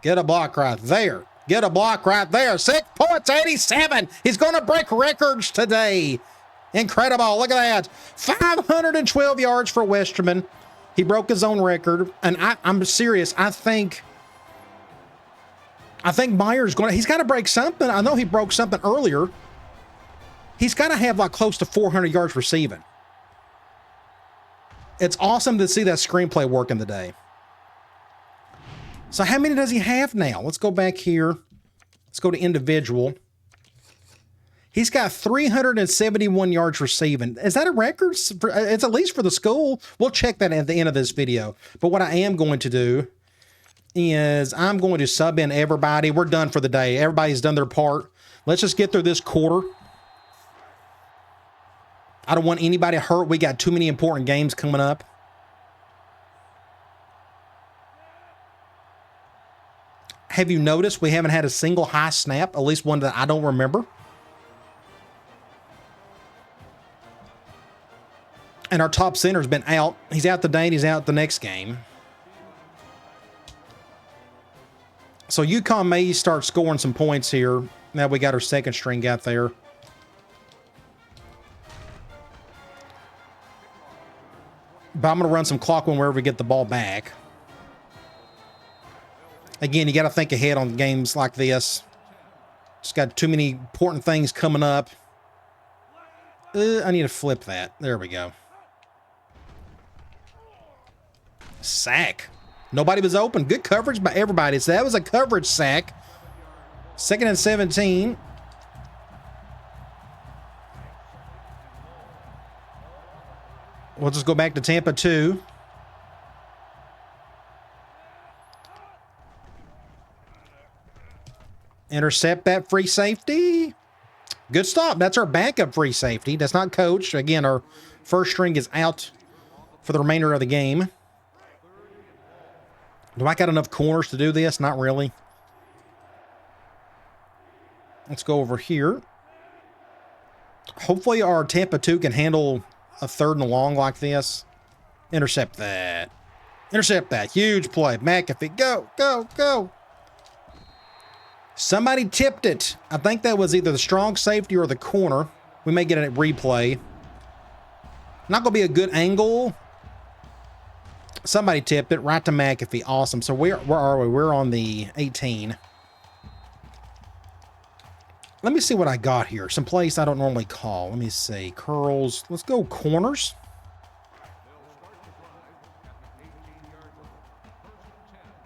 Get a block right there. Get a block right there. 6 points, 87. He's going to break records today. Incredible. Look at that. 512 yards for Westerman. He broke his own record. And I'm serious. I think Meyer's he's got to break something. I know he broke something earlier. He's got to have like close to 400 yards receiving. It's awesome to see that screenplay working today. So how many does he have now? Let's go back here. Let's go to individual. He's got 371 yards receiving. Is that a record? It's at least for the school. We'll check that at the end of this video. But what I am going to do is I'm going to sub in everybody. We're done for the day. Everybody's done their part. Let's just get through this quarter. I don't want anybody hurt. We got too many important games coming up. Have you noticed we haven't had a single high snap? At least one that I don't remember. And our top center's been out. He's out today and he's out the next game. So UConn may start scoring some points here. Now we got our 2nd string out there. But I'm going to run some clock whenever we get the ball back. Again, you got to think ahead on games like this. Just got too many important things coming up. I need to flip that. There we go. Sack. Nobody was open. Good coverage by everybody. So that was a coverage sack. 2nd and 17. We'll just go back to Tampa 2. Intercept that free safety. Good stop. That's our backup free safety. That's not coach. Again, our 1st string is out for the remainder of the game. Do I got enough corners to do this? Not really. Let's go over here. Hopefully our Tampa 2 can handle a 3rd and long like this. Intercept that. Intercept that. Huge play. McAfee. Go, go, go. Somebody tipped it. I think that was either the strong safety or the corner. We may get a replay. Not going to be a good angle. Somebody tipped it right to McAfee. Awesome. So where are we? We're on the 18. Let me see what I got here. Some place I don't normally call. Let me see. Curls. Let's go corners.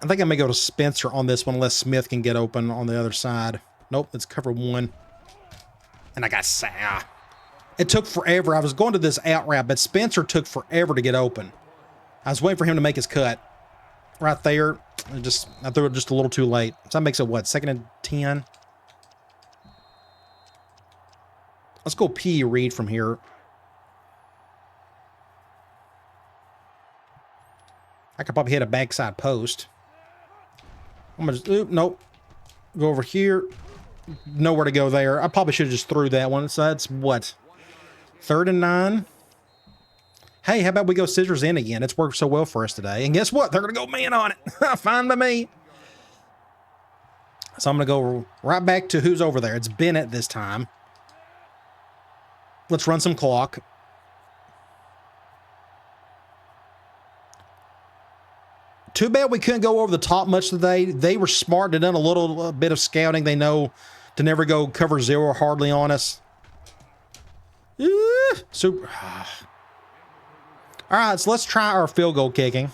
I think I may go to Spencer on this one unless Smith can get open on the other side. Nope, it's cover 1. And I got it took forever. I was going to this out route, but Spencer took forever to get open. I was waiting for him to make his cut. Right there. I threw it just a little too late. So that makes it what? 2nd and 10? Let's go P. Reed from here. I could probably hit a backside post. I'm gonna just, nope. Go over here. Nowhere to go there. I probably should have just threw that one. So that's what? 3rd and 9. Hey, how about we go scissors in again? It's worked so well for us today. And guess what? They're going to go man on it. Fine by me. So I'm going to go right back to who's over there. It's Bennett this time. Let's run some clock. Too bad we couldn't go over the top much today. They were smart. They done a little bit of scouting. They know to never go cover zero hardly on us. Super. All right, so let's try our field goal kicking.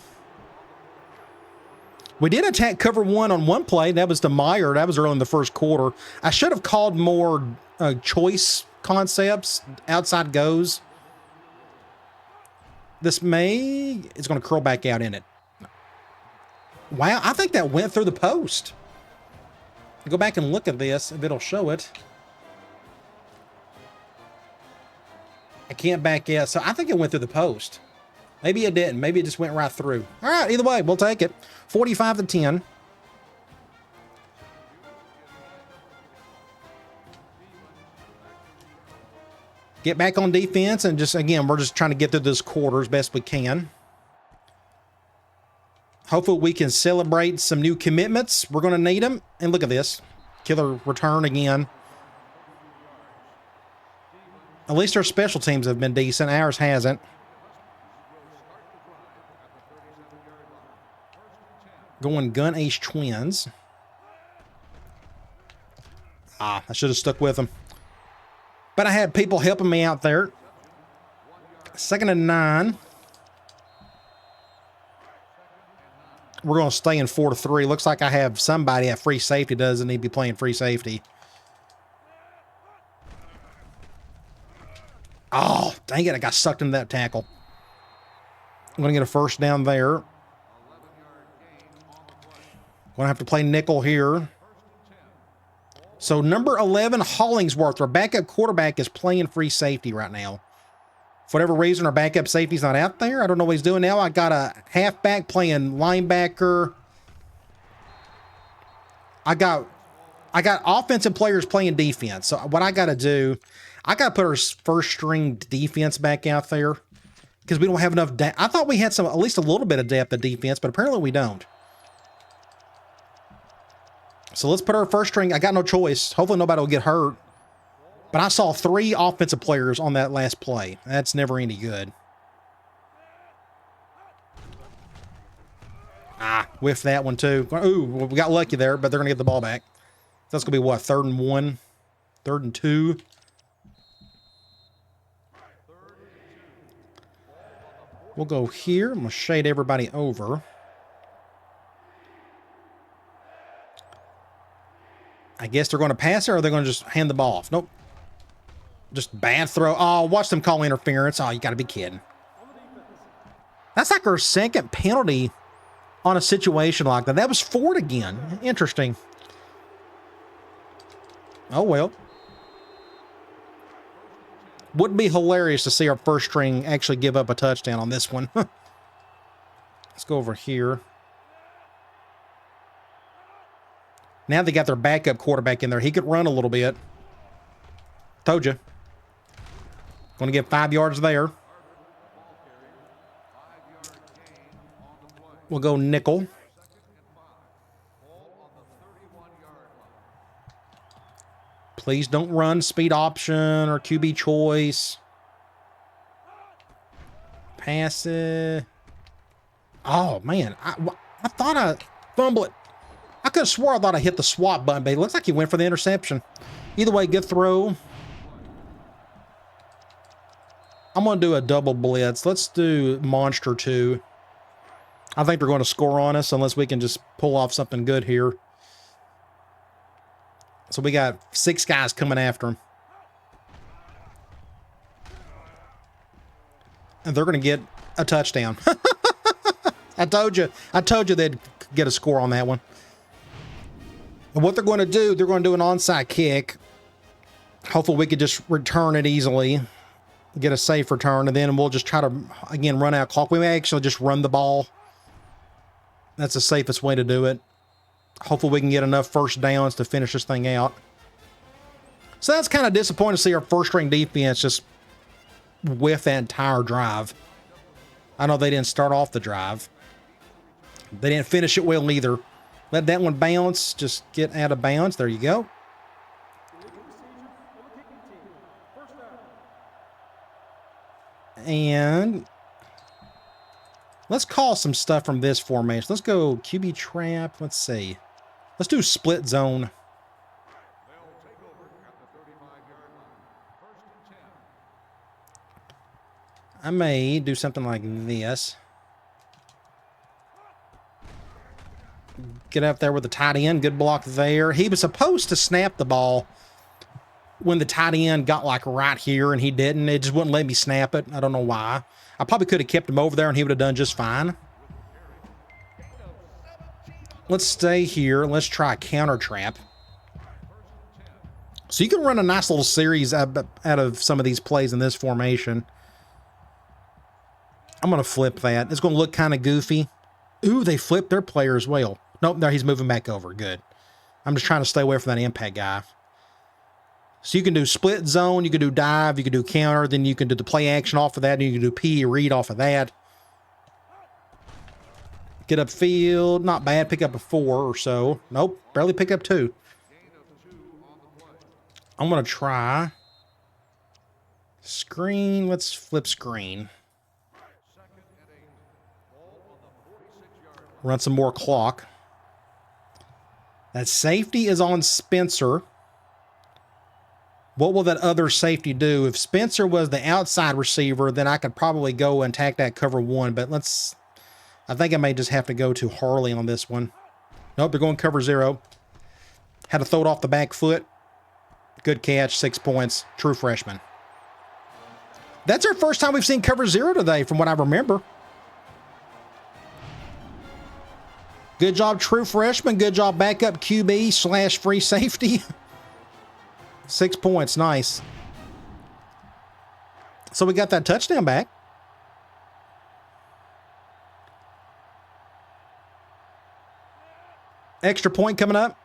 We did attack cover one on one play. That was to Meyer. That was early in the first quarter. I should have called more choice concepts, outside goes. This is going to curl back out in it. Wow, I think that went through the post. Go back and look at this if it'll show it. I can't back out, so I think it went through the post. Maybe it didn't. Maybe it just went right through. All right, either way, we'll take it. 45-10. Get back on defense and just, again, we're just trying to get through this quarter as best we can. Hopefully we can celebrate some new commitments. We're going to need them. And look at this. Killer return again. At least our special teams have been decent. Ours hasn't. Going gun ace twins. I should have stuck with them. But I had people helping me out there. 2nd and 9. We're going to stay in 4-3. Looks like I have somebody at free safety. Doesn't need to be playing free safety. Oh, dang it. I got sucked into that tackle. I'm going to get a first down there. Going to have to play nickel here. So number 11, Hollingsworth, our backup quarterback, is playing free safety right now. For whatever reason, our backup safety's not out there. I don't know what he's doing now. I got a halfback playing linebacker. I got offensive players playing defense. So what I got to do, I got to put our first string defense back out there because we don't have enough depth. I thought we had at least a little bit of depth of defense, but apparently we don't. So let's put our first string. I got no choice. Hopefully nobody will get hurt. But I saw 3 offensive players on that last play. That's never any good. Whiffed that one too. Ooh, well, we got lucky there, but they're going to get the ball back. That's going to be what, 3rd and 1? 3rd and 2? We'll go here. I'm going to shade everybody over. I guess they're going to pass it, or they're going to just hand the ball off. Nope. Just bad throw. Oh, watch them call interference. Oh, you got to be kidding. That's like our 2nd penalty on a situation like that. That was 4th again. Interesting. Oh, well. Would be hilarious to see our first string actually give up a touchdown on this one. Let's go over here. Now they got their backup quarterback in there. He could run a little bit. Told you. Going to get 5 yards there. We'll go nickel. Please don't run speed option or QB choice. Pass it. Oh, man. I thought I fumbled it. I could have swore I thought I hit the swap button, but it looks like he went for the interception. Either way, good throw. I'm going to do a double blitz. Let's do Monster 2. I think they're going to score on us unless we can just pull off something good here. So we got 6 guys coming after him. And they're going to get a touchdown. I told you they'd get a score on that one. And what they're going to do, they're going to do an onside kick. Hopefully we could just return it easily. Get a safe return, and then we'll just try to, again, run out clock. We may actually just run the ball. That's the safest way to do it. Hopefully we can get enough first downs to finish this thing out. So that's kind of disappointing to see our first string defense just whiff that entire drive. I know they didn't start off the drive. They didn't finish it well either. Let that one bounce. Just get out of bounds. There you go. And let's call some stuff from this formation. Let's go QB trap. Let's see. Let's do split zone. I may do something like this. Get up there with the tight end. Good block there. He was supposed to snap the ball when the tight end got like right here, and he didn't. It just wouldn't let me snap it. I don't know why. I probably could have kept him over there, and he would have done just fine. Let's stay here. Let's try a counter trap. So you can run a nice little series out of some of these plays in this formation. I'm going to flip that. It's going to look kind of goofy. Ooh, they flipped their player as well. Nope, there he's moving back over. Good. I'm just trying to stay away from that impact guy. So you can do split zone, you can do dive, you can do counter, then you can do the play action off of that, and you can do P read off of that. Get upfield, not bad. Pick up a 4 or so. Nope, barely pick up 2. I'm going to try screen. Let's flip screen. Run some more clock. That safety is on Spencer. What will that other safety do? If Spencer was the outside receiver, then I could probably go and attack that cover 1. But I think I may just have to go to Harley on this one. Nope, they're going cover 0. Had to throw it off the back foot. Good catch, 6 points. True freshman. That's our first time we've seen cover 0 today, from what I remember. Good job, true freshman. Good job, backup QB / free safety. 6 points. Nice. So we got that touchdown back. Extra point coming up.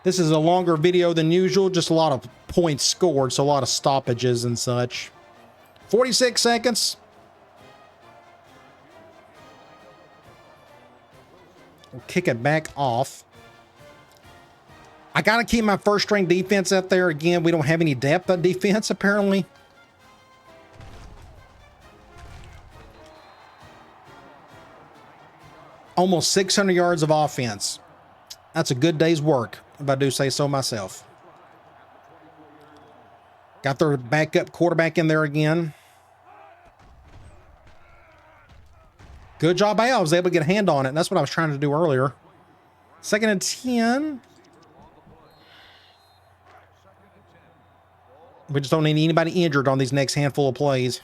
This is a longer video than usual. Just a lot of points scored, so a lot of stoppages and such. 46 seconds. We'll kick it back off. I got to keep my first string defense out there. Again, we don't have any depth on defense, apparently. Almost 600 yards of offense. That's a good day's work, if I do say so myself. Got their backup quarterback in there again. Good job, Al. I was able to get a hand on it. And that's what I was trying to do earlier. 2nd and 10. We just don't need anybody injured on these next handful of plays.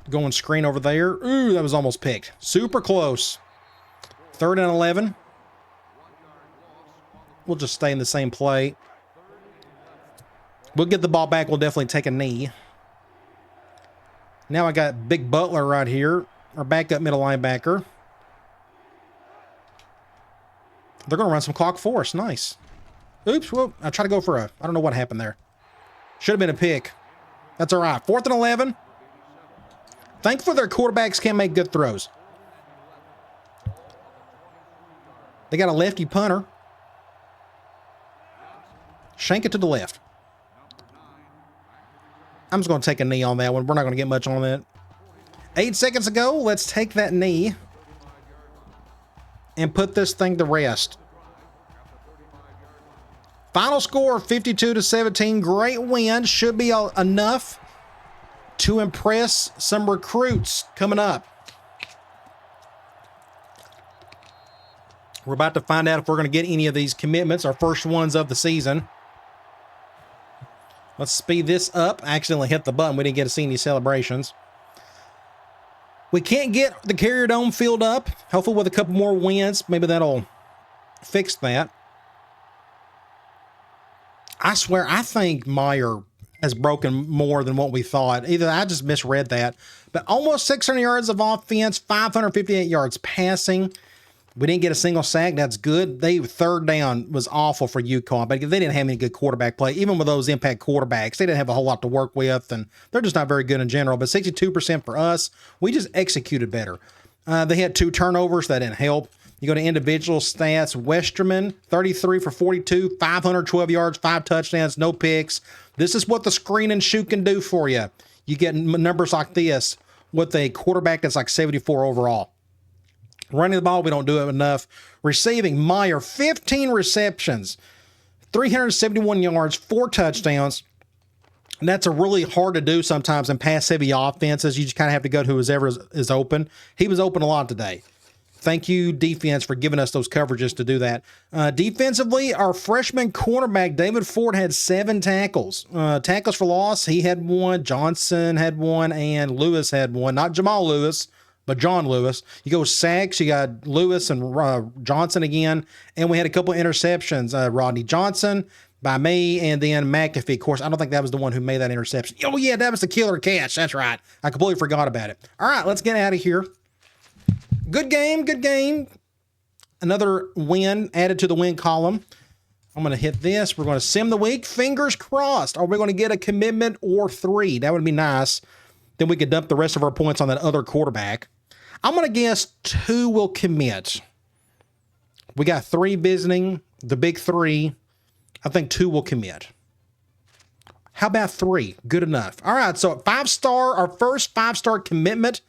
Going screen over there. Ooh, that was almost picked. Super close. 3rd and 11. We'll just stay in the same play. We'll get the ball back. We'll definitely take a knee. Now I got Big Butler right here. Our backup middle linebacker. They're going to run some clock for us. Nice. Oops. Well, I tried to go for I don't know what happened there. Should have been a pick. That's all right. 4th and 11. Thankfully, their quarterbacks can make good throws. They got a lefty punter. Shank it to the left. I'm just going to take a knee on that one. We're not going to get much on that. 8 seconds ago, let's take that knee and put this thing to rest. Final score, 52-17. Great win. Should be enough to impress some recruits coming up. We're about to find out if we're going to get any of these commitments, our first ones of the season. Let's speed this up. I accidentally hit the button. We didn't get to see any celebrations. We can't get the Carrier Dome filled up. Hopefully with a couple more wins, maybe that'll fix that. I swear, I think Meyer has broken more than what we thought. Either I just misread that. But almost 600 yards of offense, 558 yards passing. We didn't get a single sack. That's good. Third down was awful for UConn, but they didn't have any good quarterback play. Even with those impact quarterbacks, they didn't have a whole lot to work with, and they're just not very good in general. But 62% for us, we just executed better. They had 2 turnovers. That didn't help. You go to individual stats. Westerman, 33 for 42, 512 yards, 5 touchdowns, no picks. This is what the screen and shoot can do for you. You get numbers like this with a quarterback that's like 74 overall. Running the ball, we don't do it enough. Receiving, Meyer, 15 receptions, 371 yards, 4 touchdowns. And that's a really hard to do sometimes in pass-heavy offenses. You just kind of have to go to whoever is open. He was open a lot today. Thank you, defense, for giving us those coverages to do that. Defensively, our freshman cornerback, David Ford, had 7 tackles. Tackles for loss, he had 1, Johnson had 1, and Lewis had 1. Not Jamal Lewis, but John Lewis. You go sacks, you got Lewis and Johnson again, and we had a couple of interceptions. Rodney Johnson by me, and then McAfee. Of course, I don't think that was the one who made that interception. Oh, yeah, that was the killer catch. That's right. I completely forgot about it. All right, let's get out of here. Good game, good game. Another win added to the win column. I'm going to hit this. We're going to sim the week. Fingers crossed. Are we going to get a commitment or 3? That would be nice. Then we could dump the rest of our points on that other quarterback. I'm going to guess 2 will commit. We got 3 visiting, the big 3. I think 2 will commit. How about 3? Good enough. All right, so 5-star, our first 5-star commitment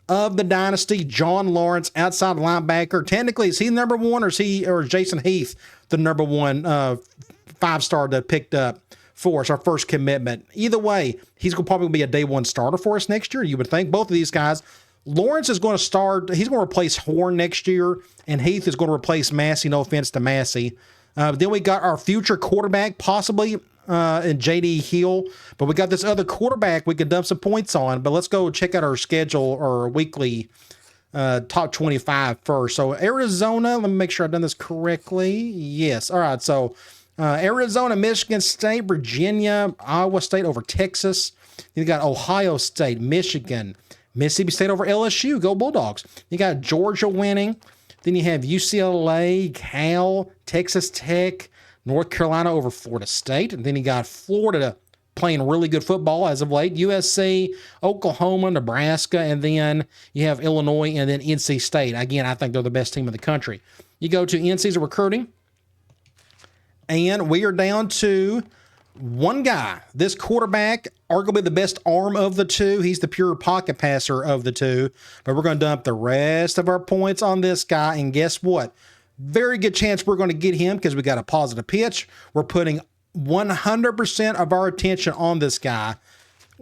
of the Dynasty, John Lawrence, outside linebacker. Technically, is he number 1 or is Jason Heath the number 1 5-star that picked up for us, our first commitment? Either way, he's going to probably be a day 1 starter for us next year. You would think both of these guys. Lawrence is going to start. He's going to replace Horn next year, and Heath is going to replace Massey. No offense to Massey. Then we got our future quarterback, possibly in J.D. Hill, but we got this other quarterback we could dump some points on. But let's go check out our schedule or weekly top 25 first. So Arizona, let me make sure I've done this correctly. Yes. All right. So Arizona, Michigan State, Virginia, Iowa State over Texas. You got Ohio State, Michigan, Mississippi State over LSU. Go Bulldogs. You got Georgia winning. Then you have UCLA, Cal, Texas Tech, North Carolina over Florida State. And then you got Florida playing really good football as of late. USC, Oklahoma, Nebraska, and then you have Illinois and then NC State. Again, I think they're the best team in the country. You go to NC's recruiting, and we are down to 1 guy. This quarterback, arguably the best arm of the 2. He's the pure pocket passer of the 2. But we're going to dump the rest of our points on this guy. And guess what? Very good chance we're going to get him because we got a positive pitch. We're putting 100% of our attention on this guy.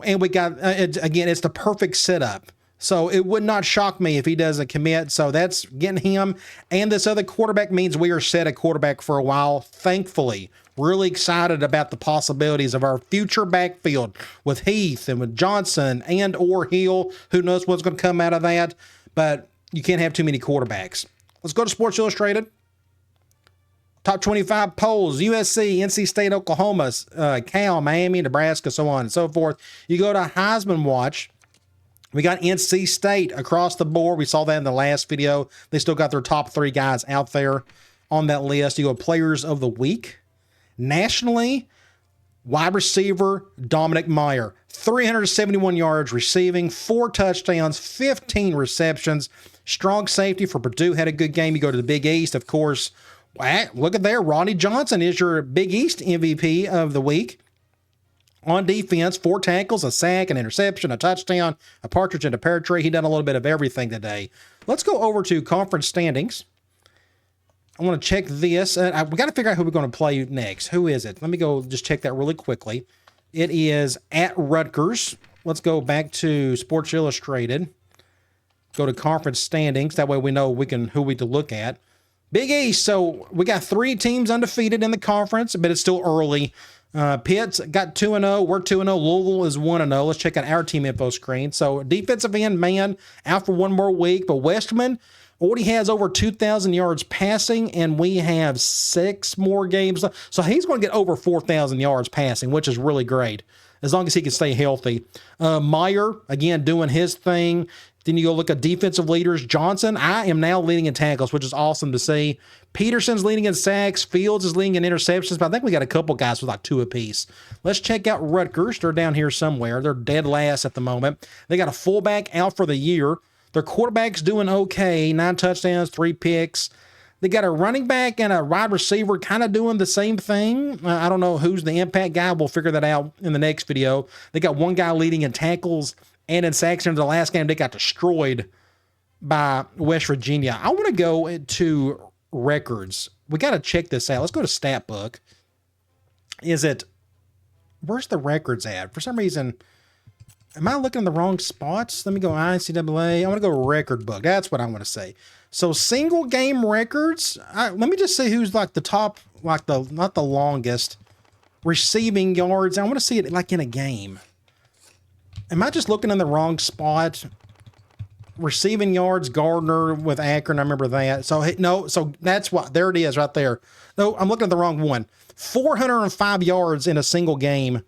And we got, again, it's the perfect setup. So it would not shock me if he doesn't commit. So that's getting him. And this other quarterback means we are set at quarterback for a while, thankfully. Really excited about the possibilities of our future backfield with Heath and with Johnson and or Hill. Who knows what's going to come out of that, but you can't have too many quarterbacks. Let's go to Sports Illustrated. Top 25 polls, USC, NC State, Oklahoma, Cal, Miami, Nebraska, so on and so forth. You go to Heisman Watch. We got NC State across the board. We saw that in the last video. They still got their top 3 guys out there on that list. You go Players of the Week. Nationally, wide receiver Dominic Meyer, 371 yards receiving, 4 touchdowns, 15 receptions. Strong safety for Purdue, had a good game. You go to the Big East, of course. Look at there. Ronnie Johnson is your Big East MVP of the week. On defense, 4 tackles, a sack, an interception, a touchdown, a partridge, and a pear tree. He done a little bit of everything today. Let's go over to conference standings. I want to check this. We got to figure out who we're going to play next. Who is it? Let me go just check that really quickly. It is at Rutgers. Let's go back to Sports Illustrated. Go to conference standings. That way we know who we to look at. Big East. So we got 3 teams undefeated in the conference, but it's still early. Pitt's got 2-0. We're 2-0. Louisville is 1-0. Let's check out our team info screen. So defensive end, man, out for 1 more week. But Westman already has over 2,000 yards passing, and we have 6 more games. So he's going to get over 4,000 yards passing, which is really great, as long as he can stay healthy. Meyer, again, doing his thing. Then you go look at defensive leaders. Johnson, I am now leading in tackles, which is awesome to see. Peterson's leading in sacks. Fields is leading in interceptions, but I think we got a couple guys with like 2 apiece. Let's check out Rutgers. They're down here somewhere. They're dead last at the moment. They got a fullback out for the year. Their quarterback's doing okay. 9 touchdowns, 3 picks. They got a running back and a wide receiver kind of doing the same thing. I don't know who's the impact guy. We'll figure that out in the next video. They got one guy leading in tackles and in sacks. In the last game, they got destroyed by West Virginia. I want to go to records. We got to check this out. Let's go to stat book. Where's the records at? For some reason, am I looking in the wrong spots? Let me go NCAA. I want to go record book. That's what I want to say. So single game records. Let me just see who's like the top, like not the longest receiving yards. I want to see it like in a game. Am I just looking in the wrong spot? Receiving yards, Gardner with Akron. I remember that. So no, so that's what, there it is right there. No, I'm looking at the wrong one. 405 yards in a single game.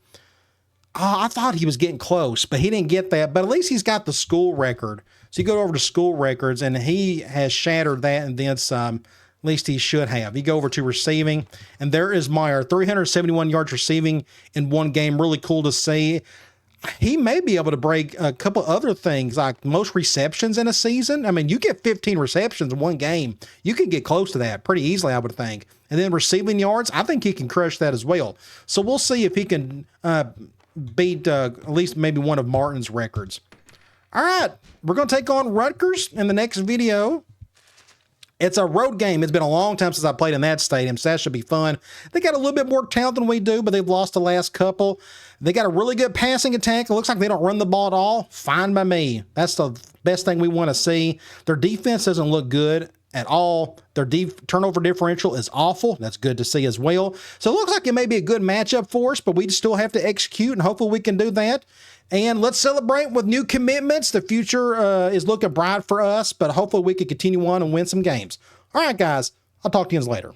Oh, I thought he was getting close, but he didn't get that. But at least he's got the school record. So you go over to school records, and he has shattered that and then some. At least he should have. You go over to receiving, and there is Meyer, 371 yards receiving in one game. Really cool to see. He may be able to break a couple other things, like most receptions in a season. I mean, you get 15 receptions in one game. You can get close to that pretty easily, I would think. And then receiving yards, I think he can crush that as well. So we'll see if he can beat at least maybe one of Martin's records. All right, we're going to take on Rutgers in the next video. It's a road game. It's been a long time since I played in that stadium, so that should be fun. They got a little bit more talent than we do, but they've lost the last couple. They got a really good passing attack. It looks like they don't run the ball at all. Fine by me. That's the best thing we want to see. Their defense doesn't look good at all. Their turnover differential is awful. That's good to see as well. So it looks like it may be a good matchup for us, but we still have to execute, and hopefully we can do that. And let's celebrate with new commitments. The future is looking bright for us, but hopefully we can continue on and win some games. All right, guys, I'll talk to you later.